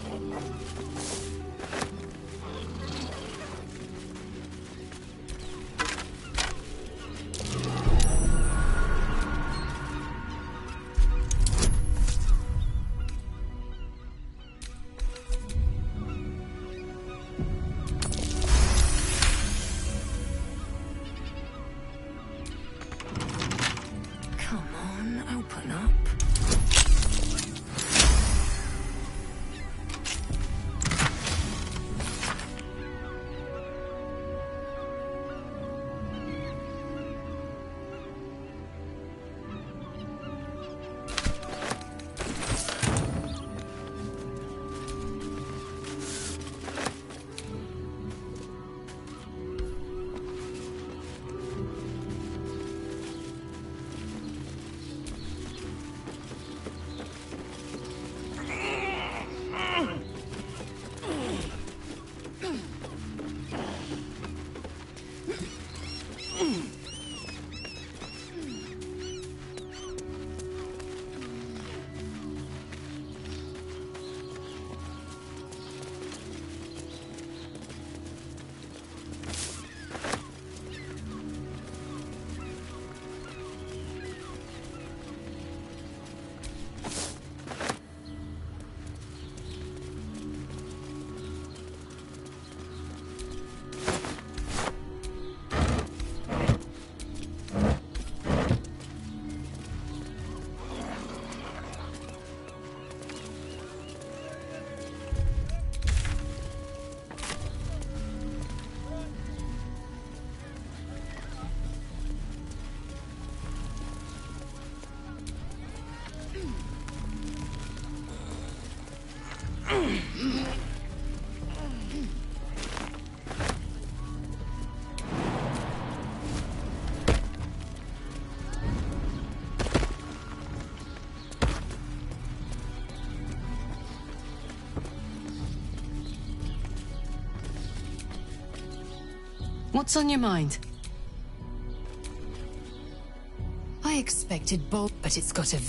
Come on, open up. What's on your mind? I expected Baldur, but it's got a...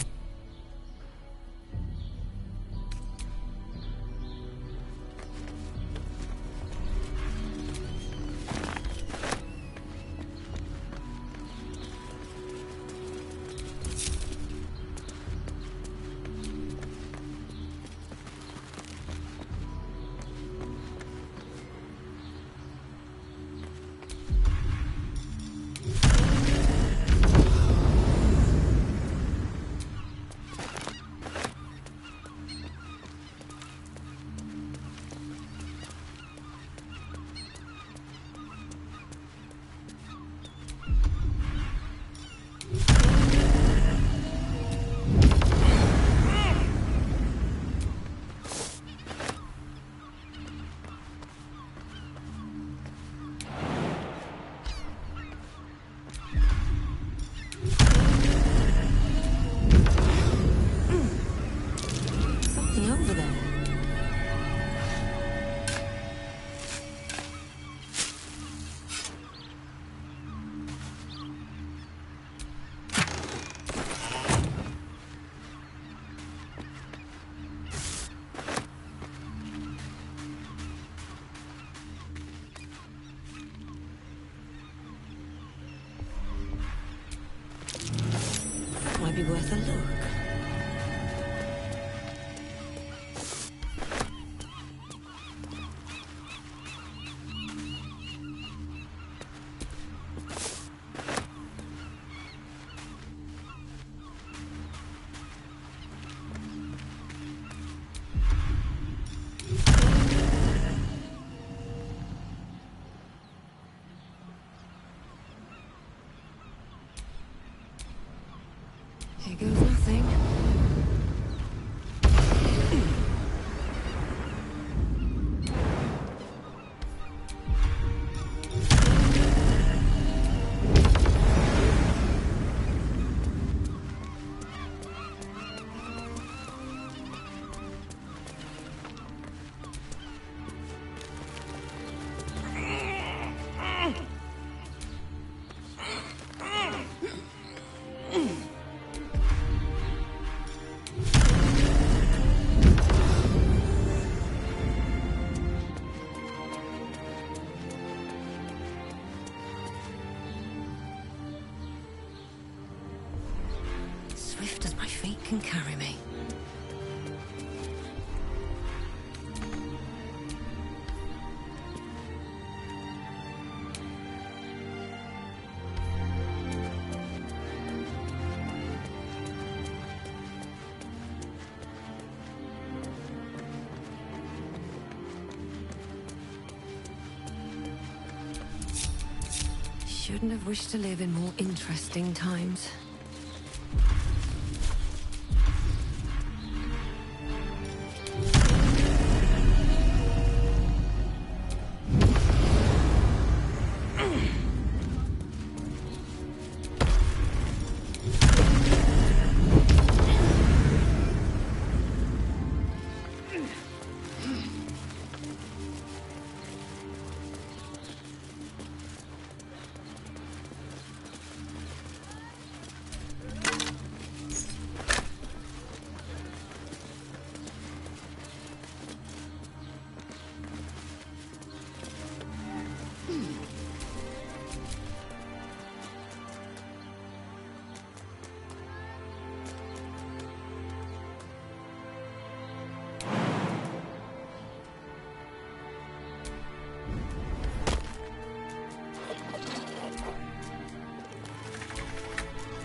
shouldn't have wished to live in more interesting times.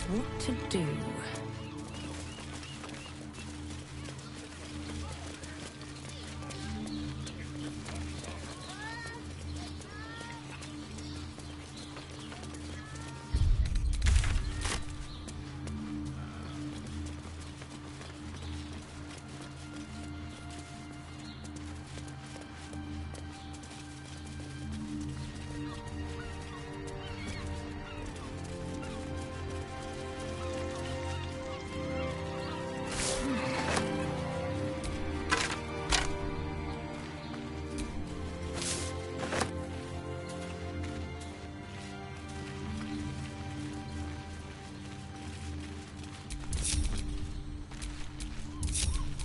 What to do?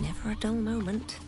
Never a dull moment.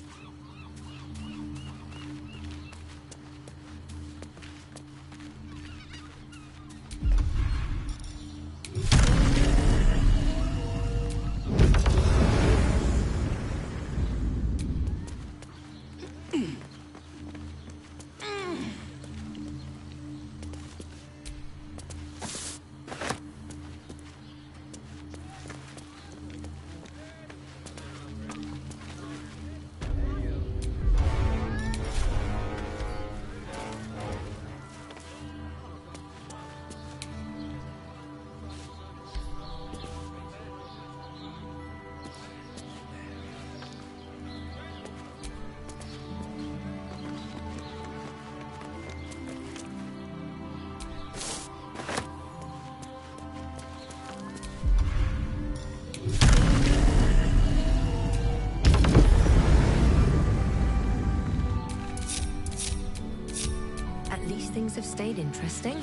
At least things have stayed interesting.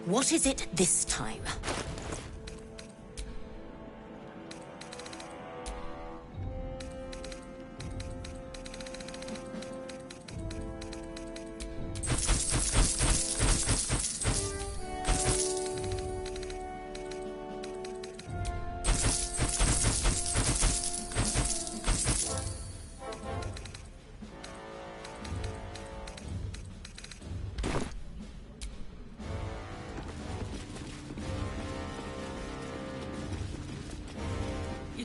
What is it this time?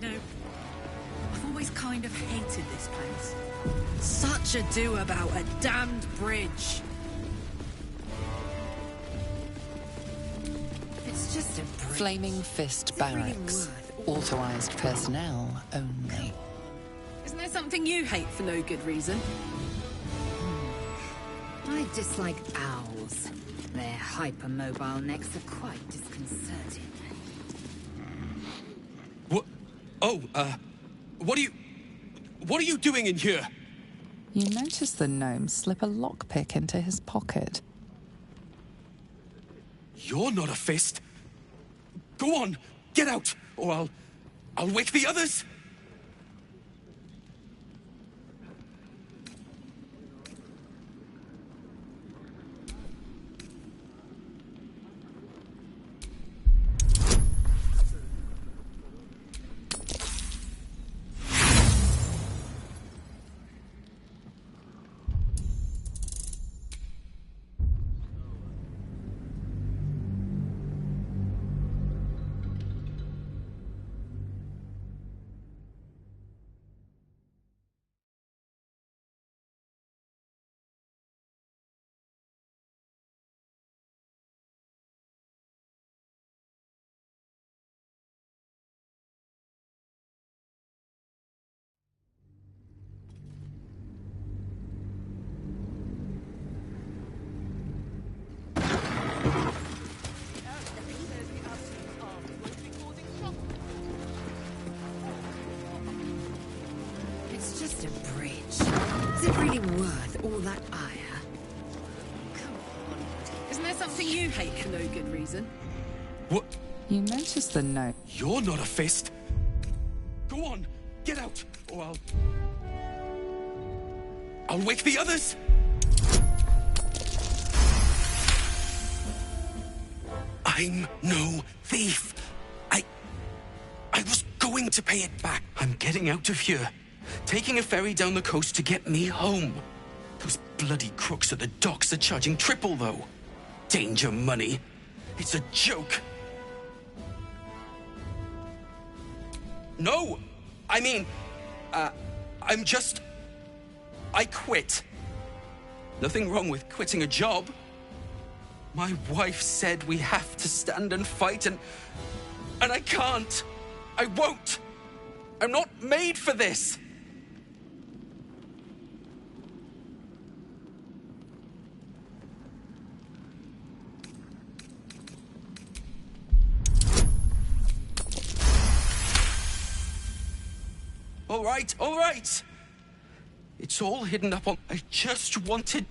You know, I've always kind of hated this place. Such ado about a damned bridge. It's just a bridge. Flaming Fist Barracks. Authorized personnel only. Isn't there something you hate for no good reason? I dislike owls. Their hypermobile necks are quite disconcerting. What? Oh, what are you doing in here? You notice the gnome slip a lockpick into his pocket. You're not a fist. Go on, get out, or I'll wake the others. It's just a bridge. Is it really worth all that ire? Come on. Isn't there something you hate for no good reason? What? You notice the gnome. You're not a fist. Go on, get out, or I'll wake the others. I'm no thief. I was going to pay it back. I'm getting out of here. Taking a ferry down the coast to get me home. Those bloody crooks at the docks are charging triple, though. Danger money. It's a joke. No! I mean, I quit. Nothing wrong with quitting a job. My wife said we have to stand and fight, and I can't. I won't. I'm not made for this. All right. It's all hidden up on... I just wanted...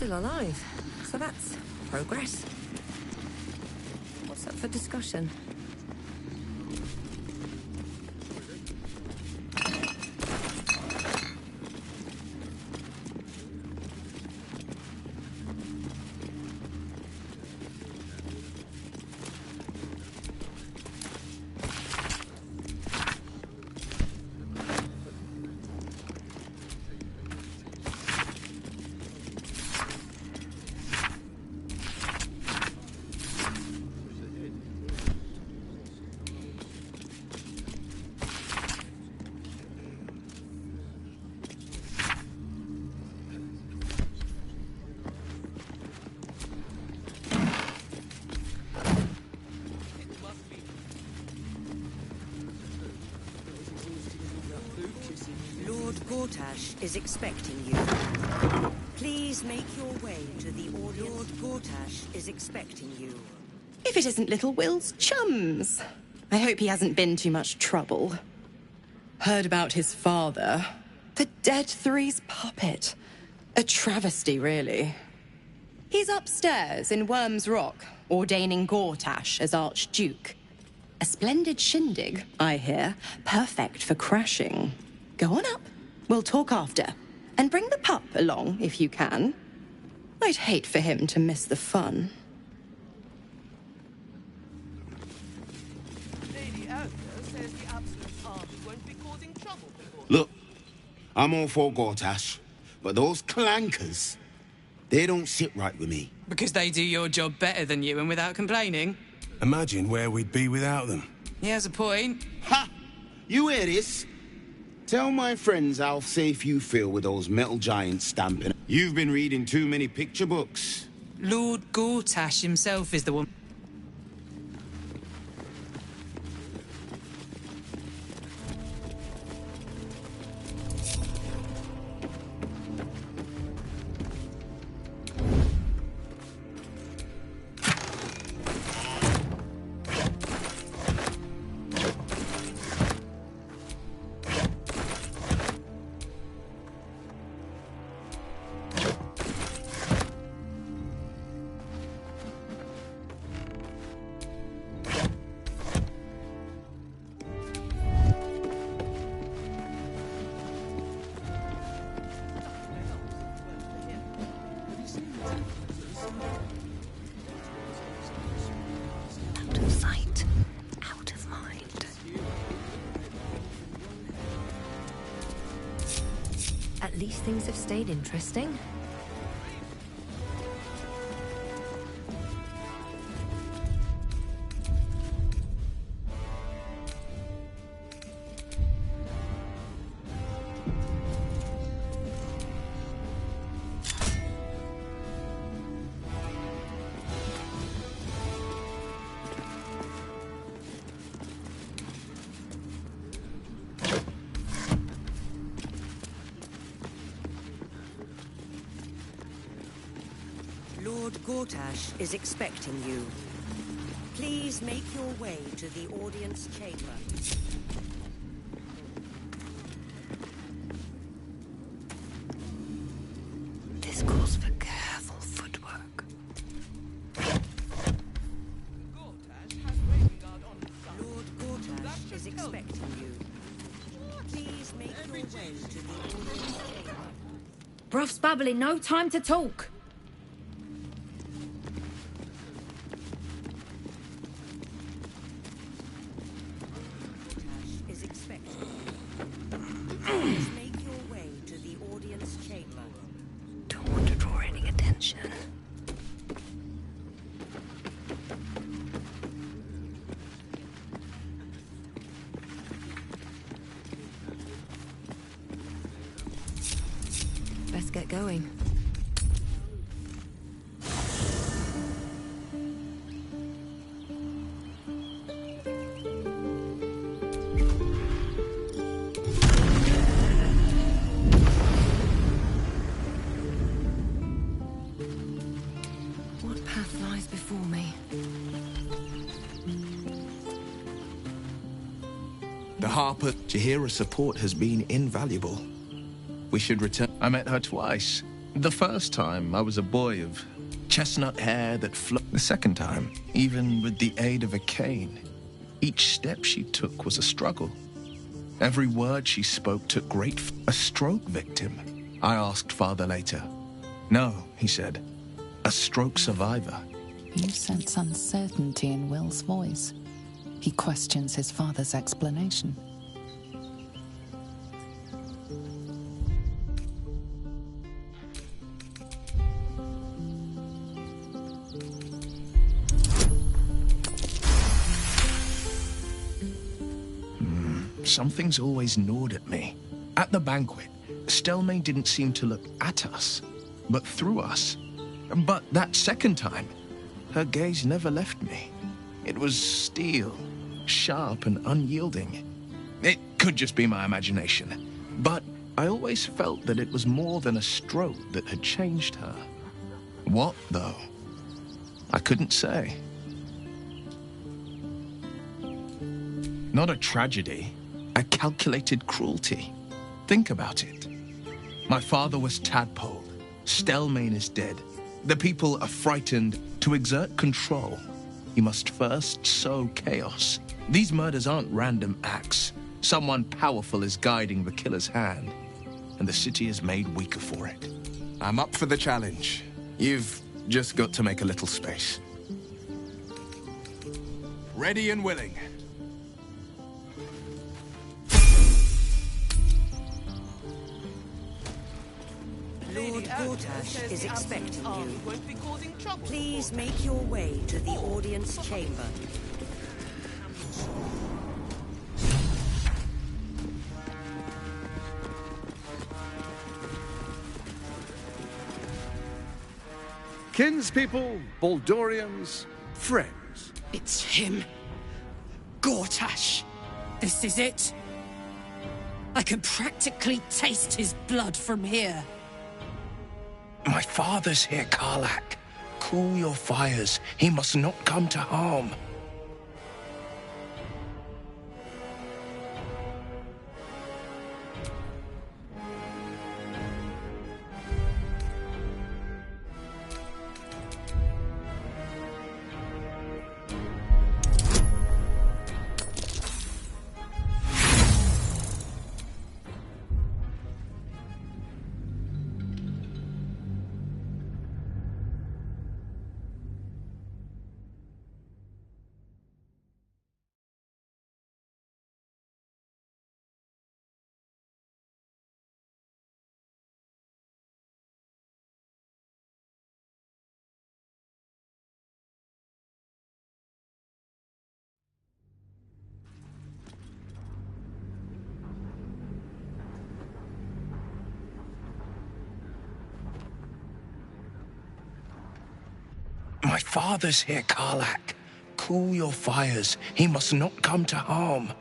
still alive, so that's progress. What's up for discussion? Is expecting you. Please make your way to the audience. Lord Gortash is expecting you. If it isn't Little Will's chums. I hope he hasn't been too much trouble. Heard about his father. The Dead Three's puppet. A travesty, really. He's upstairs in Worm's Rock, ordaining Gortash as Archduke. A splendid shindig, I hear. Perfect for crashing. Go on up. We'll talk after. And bring the pup along, if you can. I'd hate for him to miss the fun. Lady Agatha says the Absolute Army won't be causing trouble before... Look, I'm all for Gortash, but those clankers, they don't sit right with me. Because they do your job better than you and without complaining. Imagine where we'd be without them. He has a point. Ha! You hear this? Tell my friends how safe you feel with those metal giants stamping. You've been reading too many picture books. Lord Gortash himself is the one... Out of sight, out of mind. At least things have stayed interesting. Lord Gortash is expecting you. Please make your way to the audience chamber. This calls for careful footwork. Lord Gortash is expecting you. Please make your way to the audience chamber. Bruff's babbling, no time to talk. Is expecting you. Please make your way to the audience chamber. Don't want to draw any attention. Best get going. What path lies before me? The Harper Jahira's support has been invaluable. We should return. I met her twice. The first time, I was a boy of chestnut hair that the second time, even with the aid of a cane, each step she took was a struggle. Every word she spoke took a stroke victim, I asked Father later. No, he said. A stroke survivor. You sense uncertainty in Will's voice. He questions his father's explanation. Something's always gnawed at me. At the banquet, Stelmane didn't seem to look at us, but through us. But that second time, her gaze never left me. It was steel, sharp and unyielding. It could just be my imagination, but I always felt that it was more than a stroke that had changed her. What, though? I couldn't say. Not a tragedy, a calculated cruelty. Think about it. My father was tadpoled. Stelmane is dead. The people are frightened. To exert control, he must first sow chaos. These murders aren't random acts. Someone powerful is guiding the killer's hand, and the city is made weaker for it. I'm up for the challenge. You've just got to make a little space. Ready and willing. Lord Gortash is expecting you. Please make your way to the audience chamber. Kinspeople, Baldurians, friends. It's him. Gortash. This is it. I can practically taste his blood from here. My father's here, Karlach. Cool your fires. He must not come to harm. My father's here, Karlach. Cool your fires. He must not come to harm.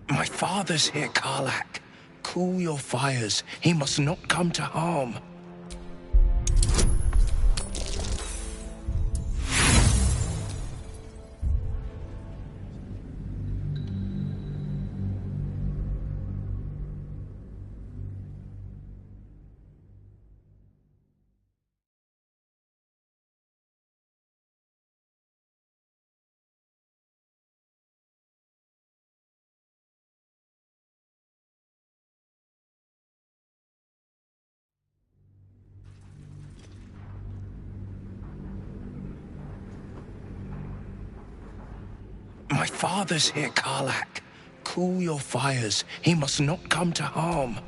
My father's here, Karlach. Cool your fires. He must not come to harm. My father's here, Karlach. Cool your fires. He must not come to harm.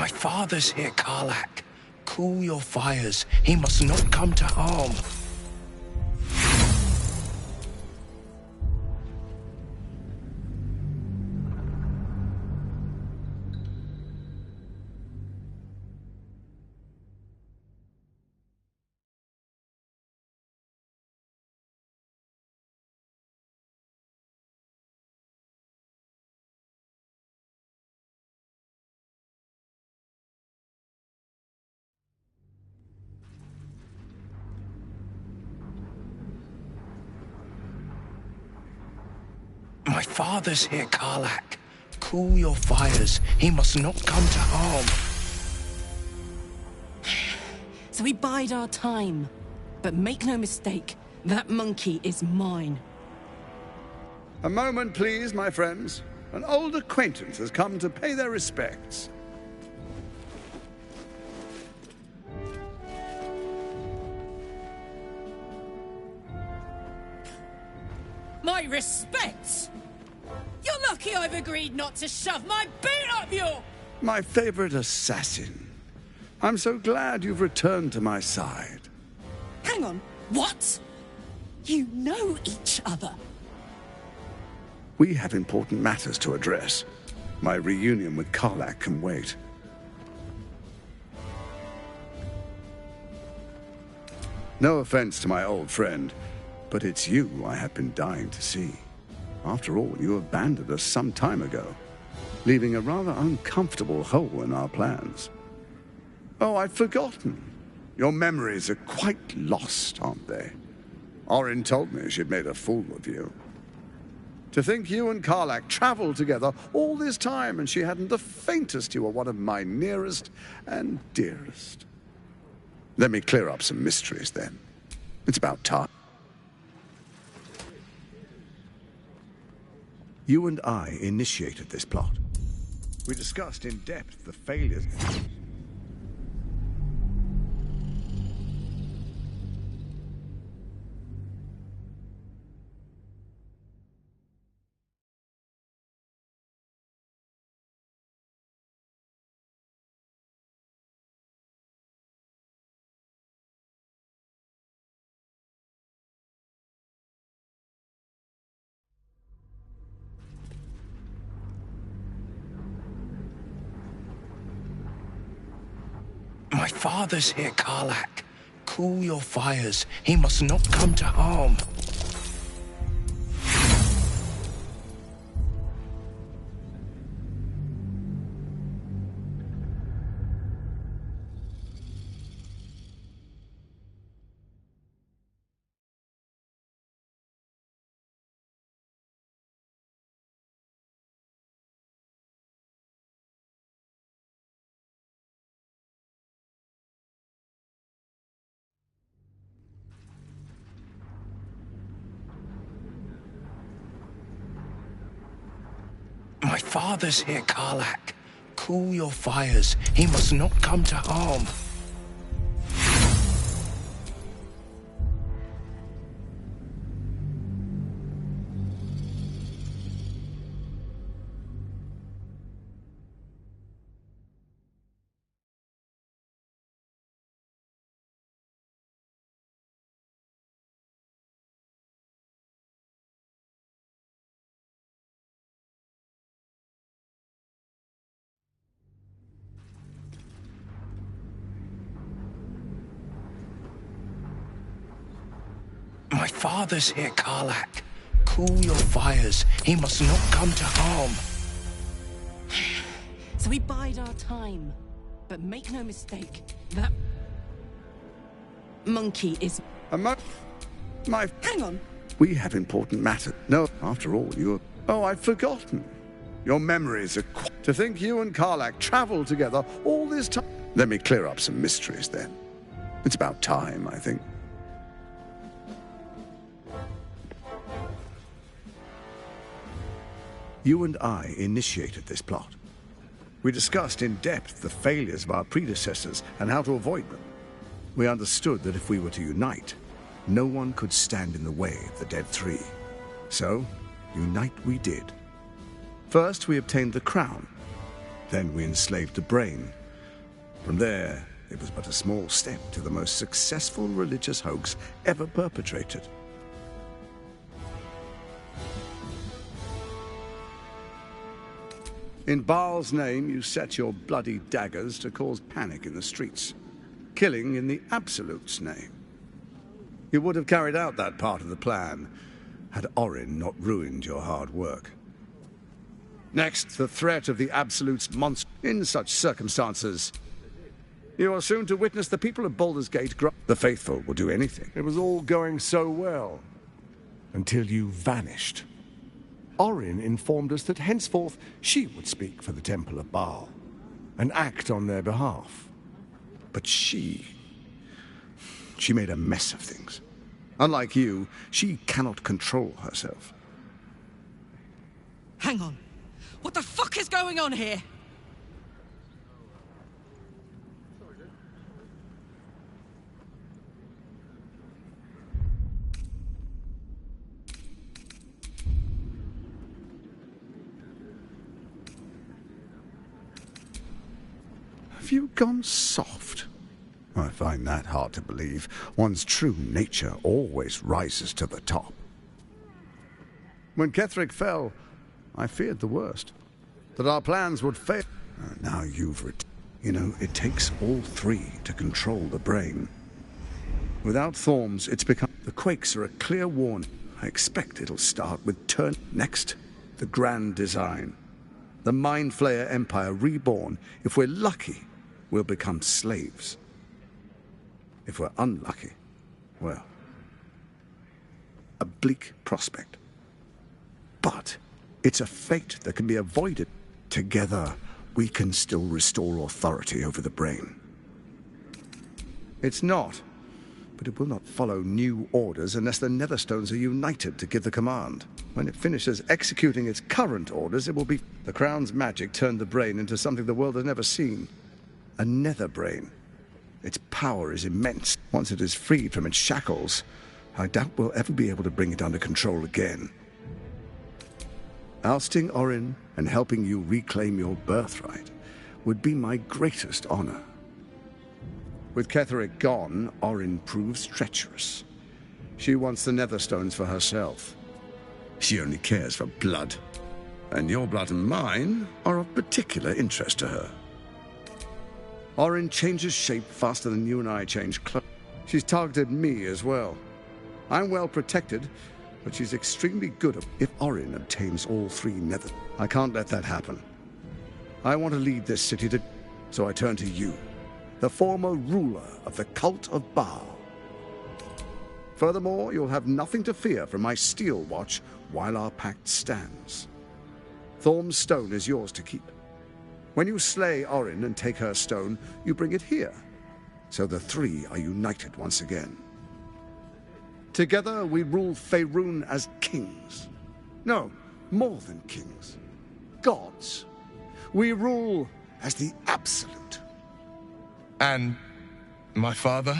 My father's here, Karlak. Cool your fires. He must not come to harm. My father's here, Karlak. Cool your fires. He must not come to harm. So we bide our time. But make no mistake, that monkey is mine. A moment, please, my friends. An old acquaintance has come to pay their respects. My respects! You're lucky I've agreed not to shove my boot up your... My favorite assassin. I'm so glad you've returned to my side. Hang on, what? You know each other? We have important matters to address. My reunion with Karlak can wait. No offense to my old friend, but it's you I have been dying to see. After all, you abandoned us some time ago, leaving a rather uncomfortable hole in our plans. Oh, I'd forgotten. Your memories are quite lost, aren't they? Orin told me she'd made a fool of you. To think you and Karlak traveled together all this time and she hadn't the faintest you were one of my nearest and dearest. Let me clear up some mysteries then. It's about time. You and I initiated this plot. We discussed in depth the failures. My father's here, Karlak. Cool your fires. He must not come to harm. My father's here, Karlak. Cool your fires. He must not come to harm. My father's here, Karlak. Cool your fires. He must not come to harm. So we bide our time. But make no mistake, that monkey is... Hang on. We have important matters. No, after all, you're... Oh, I'd forgotten. Your memories are... To think you and Karlak traveled together all this time... Let me clear up some mysteries then. It's about time, I think. You and I initiated this plot. We discussed in depth the failures of our predecessors and how to avoid them. We understood that if we were to unite, no one could stand in the way of the Dead Three. So, unite we did. First, we obtained the crown. Then we enslaved the brain, From there, it was but a small step to the most successful religious hoax ever perpetrated. In Baal's name, you set your bloody daggers to cause panic in the streets, killing in the Absolute's name. You would have carried out that part of the plan had Orin not ruined your hard work. Next, the threat of the Absolute's monster. In such circumstances, you are soon to witness the people of Baldur's Gate grow. The faithful will do anything. It was all going so well, until you vanished. Orin informed us that henceforth she would speak for the Temple of Baal, and act on their behalf. But she made a mess of things. Unlike you, she cannot control herself. Hang on. What the fuck is going on here? Have you gone soft? I find that hard to believe. One's true nature always rises to the top. When Ketheric fell, I feared the worst. That our plans would fail. Now you've You know, it takes all three to control the brain. Without Thorms, it's become... The quakes are a clear warning. I expect it'll start with turn... Next, the grand design. The Mind Flayer Empire reborn. If we're lucky, we'll become slaves. If we're unlucky, well, a bleak prospect. But it's a fate that can be avoided. Together, we can still restore authority over the brain. It's not, but it will not follow new orders unless the Netherstones are united to give the command. When it finishes executing its current orders, it will be... The Crown's magic turned the brain into something the world has never seen. A nether brain. Its power is immense. Once it is freed from its shackles, I doubt we'll ever be able to bring it under control again. Ousting Orin and helping you reclaim your birthright would be my greatest honor. With Ketheric gone, Orin proves treacherous. She wants the Netherstones for herself. She only cares for blood. And your blood and mine are of particular interest to her. Orin changes shape faster than you and I change clothes. She's targeted me as well. I'm well protected, but she's extremely good at... If Orin obtains all three nether... I can't let that happen. I want to lead this city to... So I turn to you, the former ruler of the cult of Baal. Furthermore, you'll have nothing to fear from my steel watch while our pact stands. Thorm's stone is yours to keep. When you slay Orin and take her stone, you bring it here. So the three are united once again. Together we rule Faerun as kings. No, more than kings. Gods. We rule as the Absolute. And my father?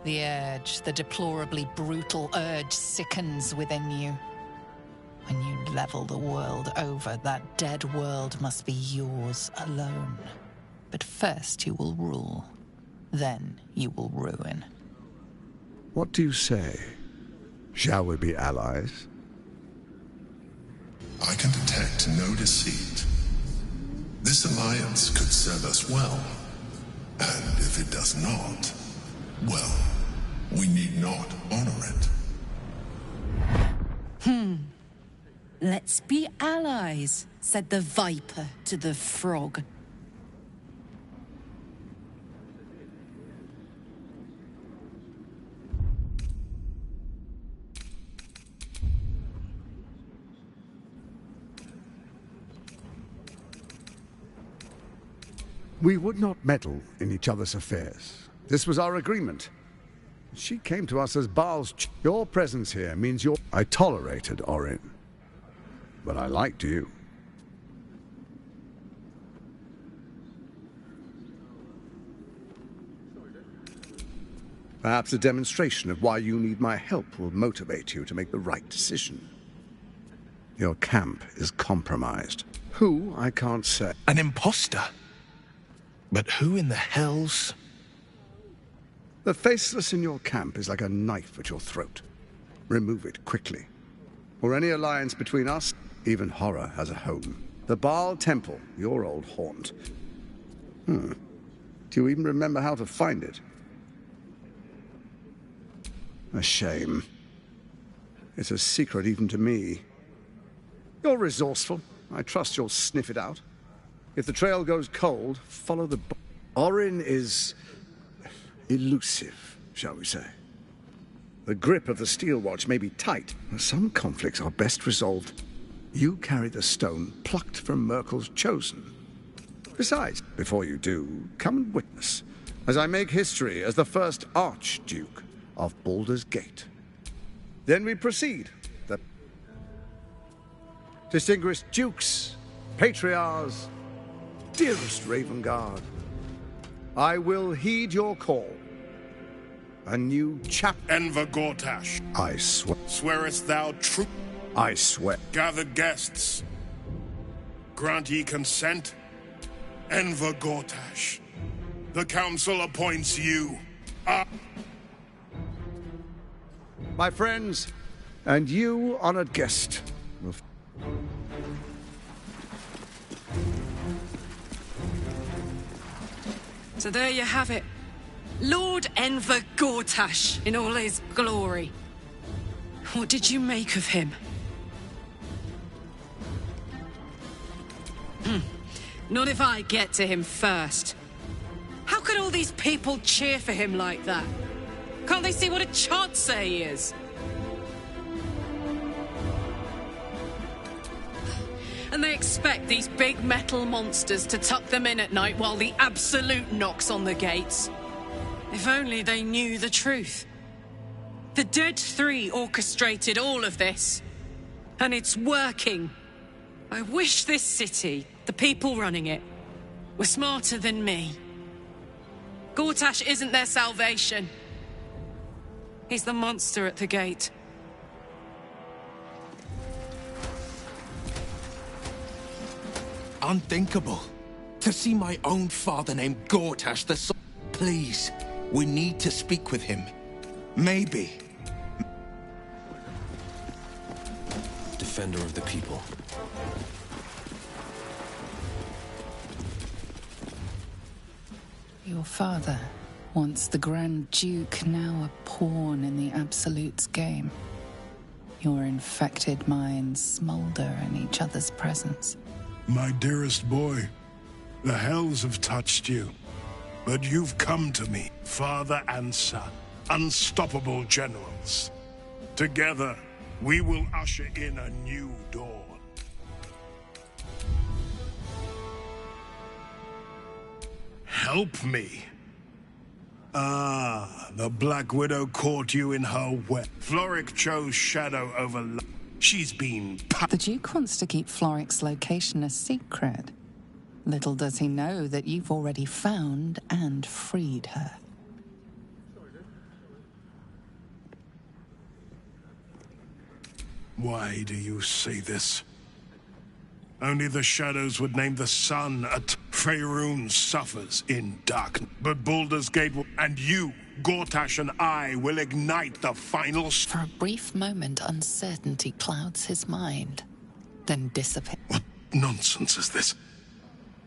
The urge, the deplorably brutal urge sickens within you. When you level the world over, that dead world must be yours alone. But first you will rule. Then you will ruin. What do you say? Shall we be allies? I can detect no deceit. This alliance could serve us well. And if it does not, well, we need not honor it. Let's be allies, said the viper to the frog. We would not meddle in each other's affairs. This was our agreement. She came to us as Baal's... Your presence here means your... I tolerated Orin. But I liked you. Perhaps a demonstration of why you need my help will motivate you to make the right decision. Your camp is compromised. Who, I can't say. An imposter? But who in the hell's... The faceless in your camp is like a knife at your throat. Remove it quickly. Or any alliance between us, even horror has a home. The Baal Temple, your old haunt. Do you even remember how to find it? A shame. It's a secret even to me. You're resourceful. I trust you'll sniff it out. If the trail goes cold, follow the... Orin is... elusive, shall we say. The grip of the Steel Watch may be tight, but some conflicts are best resolved. You carry the stone plucked from Merkel's Chosen. Besides, before you do, come and witness, as I make history as the first Archduke of Baldur's Gate. Then we proceed. The distinguished dukes, patriarchs, dearest Ravengard, I will heed your call. A new Enver Gortash. I swear. Swearest thou true? I swear. Gather guests. Grant ye consent? Enver Gortash. The council appoints you. My friends, and you, honored guest. So there you have it. Lord Enver Gortash in all his glory. What did you make of him? Not if I get to him first. How could all these people cheer for him like that? Can't they see what a chance he is? And they expect these big metal monsters to tuck them in at night while the Absolute knocks on the gates. If only they knew the truth. The Dead Three orchestrated all of this. And it's working. I wish this city, the people running it, were smarter than me. Gortash isn't their salvation. He's the monster at the gate. Unthinkable. To see my own father named Gortash the son. Please, we need to speak with him. Maybe. Defender of the people. Your father, once the Grand Duke, now a pawn in the Absolute's game. Your infected minds smolder in each other's presence. My dearest boy, the hells have touched you. But you've come to me, father and son, unstoppable generals. Together, we will usher in a new dawn. Help me. Ah, the Black Widow caught you in her web. Floric chose Shadow over... She's been... The Duke wants to keep Floric's location a secret. Little does he know that you've already found and freed her. Why do you say this? Only the shadows would name the sun at Faerun suffers in darkness. But Baldur's Gate will... And you, Gortash and I, will ignite the final... For a brief moment, uncertainty clouds his mind, then dissipates. What nonsense is this?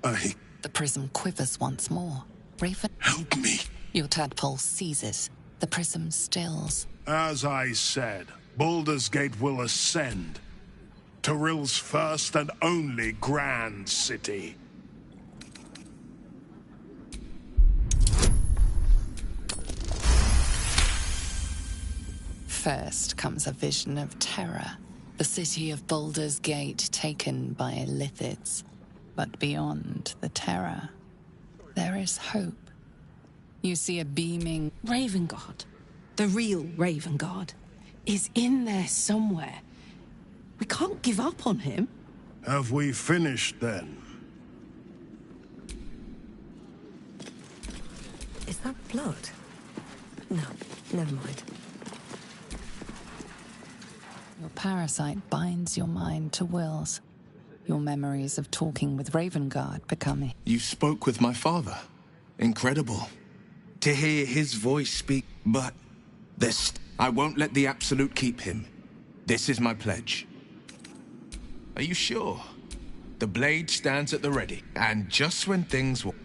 The prism quivers once more. Raven... Help me. Your tadpole seizes. The prism stills. As I said, Baldur's Gate will ascend. Tyrill's first and only grand city. First comes a vision of terror. The city of Baldur's Gate taken by Lithids. But beyond the terror, there is hope. You see a beaming... Ravengard, the real Ravengard, is in there somewhere. We can't give up on him. Have we finished then? Is that blood? No, never mind. Your parasite binds your mind to Will's. Your memories of talking with Ravengard become... You spoke with my father. Incredible. To hear his voice speak, but this... I won't let the Absolute keep him. This is my pledge. Are you sure? The blade stands at the ready, and just when things will...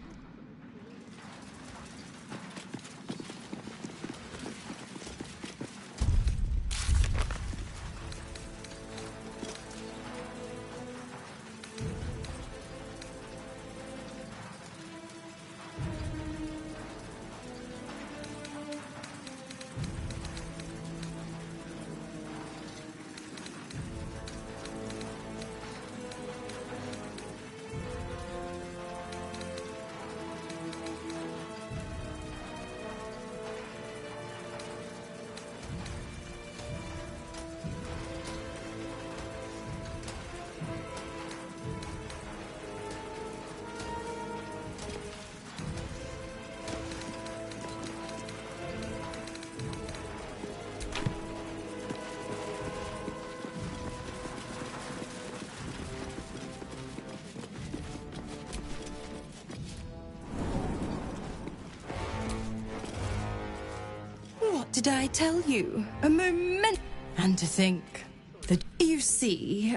What did I tell you? A moment. And to think that, you see,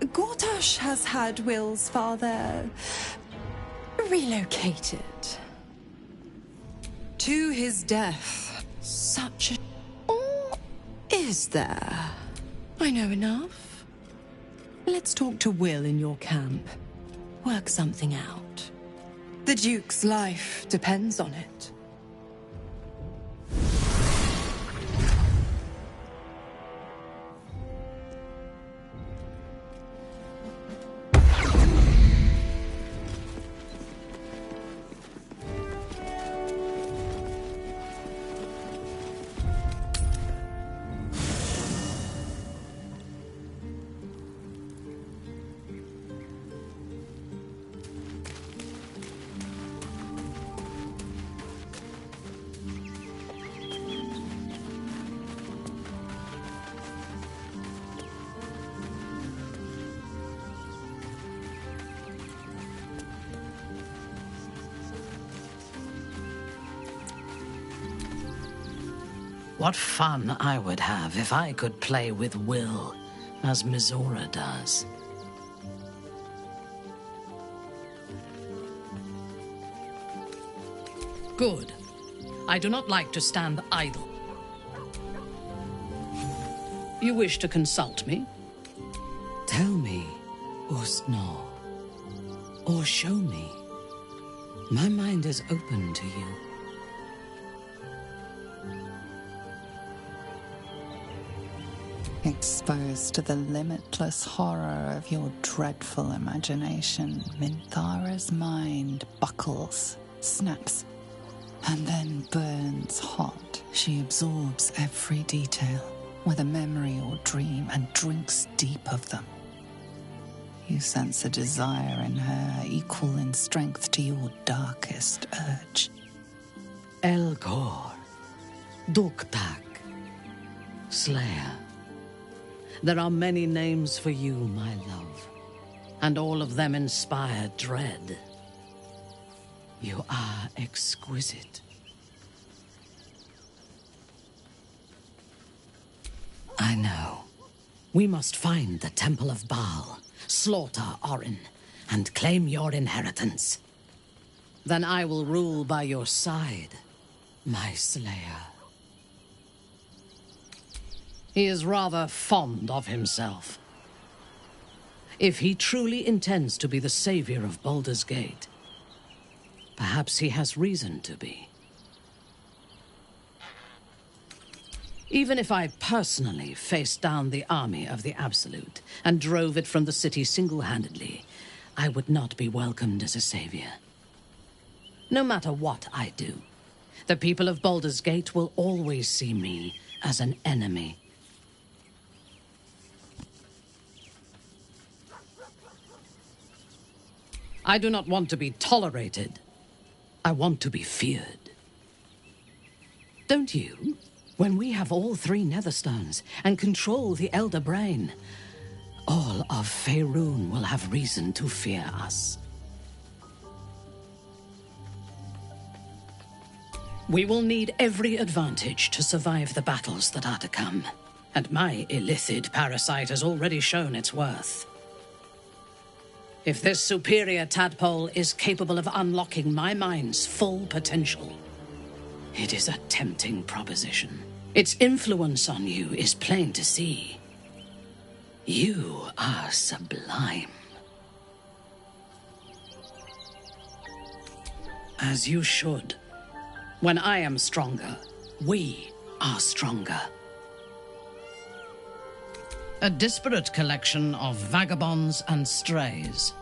Gortash has had Will's father relocated. To his death. Such a... Or is there? I know enough. Let's talk to Will in your camp. Work something out. The Duke's life depends on it. What fun I would have if I could play with Will, as Mizora does. Good. I do not like to stand idle. You wish to consult me? Tell me, Usno, or show me. My mind is open to you. Exposed to the limitless horror of your dreadful imagination, Minthara's mind buckles, snaps, and then burns hot. She absorbs every detail, whether memory or dream, and drinks deep of them. You sense a desire in her equal in strength to your darkest urge. Elgor, Duktak, Slayer. There are many names for you, my love, and all of them inspire dread. You are exquisite. I know. We must find the Temple of Baal, slaughter Orin, and claim your inheritance. Then I will rule by your side, my slayer. He is rather fond of himself. If he truly intends to be the savior of Baldur's Gate, perhaps he has reason to be. Even if I personally faced down the army of the Absolute and drove it from the city single-handedly, I would not be welcomed as a savior. No matter what I do, the people of Baldur's Gate will always see me as an enemy. I do not want to be tolerated. I want to be feared. Don't you? When we have all 3 Netherstones and control the Elder Brain, all of Faerun will have reason to fear us. We will need every advantage to survive the battles that are to come. And my illithid parasite has already shown its worth. If this superior tadpole is capable of unlocking my mind's full potential, it is a tempting proposition. Its influence on you is plain to see. You are sublime. As you should. When I am stronger, we are stronger. A disparate collection of vagabonds and strays.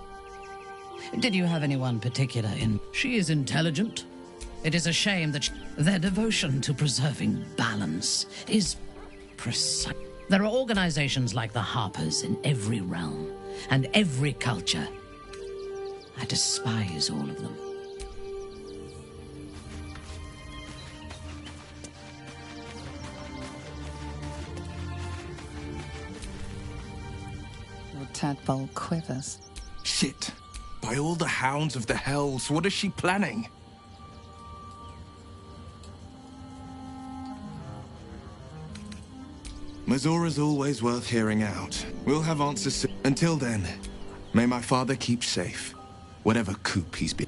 Did you have anyone particular in? She is intelligent. It is a shame that their devotion to preserving balance is precise. There are organizations like the Harpers in every realm and every culture. I despise all of them. Your tadpole quivers. Shit. By all the hounds of the hells, what is she planning? Mazora's always worth hearing out. We'll have answers soon. Until then, may my father keep safe, whatever coop he's been.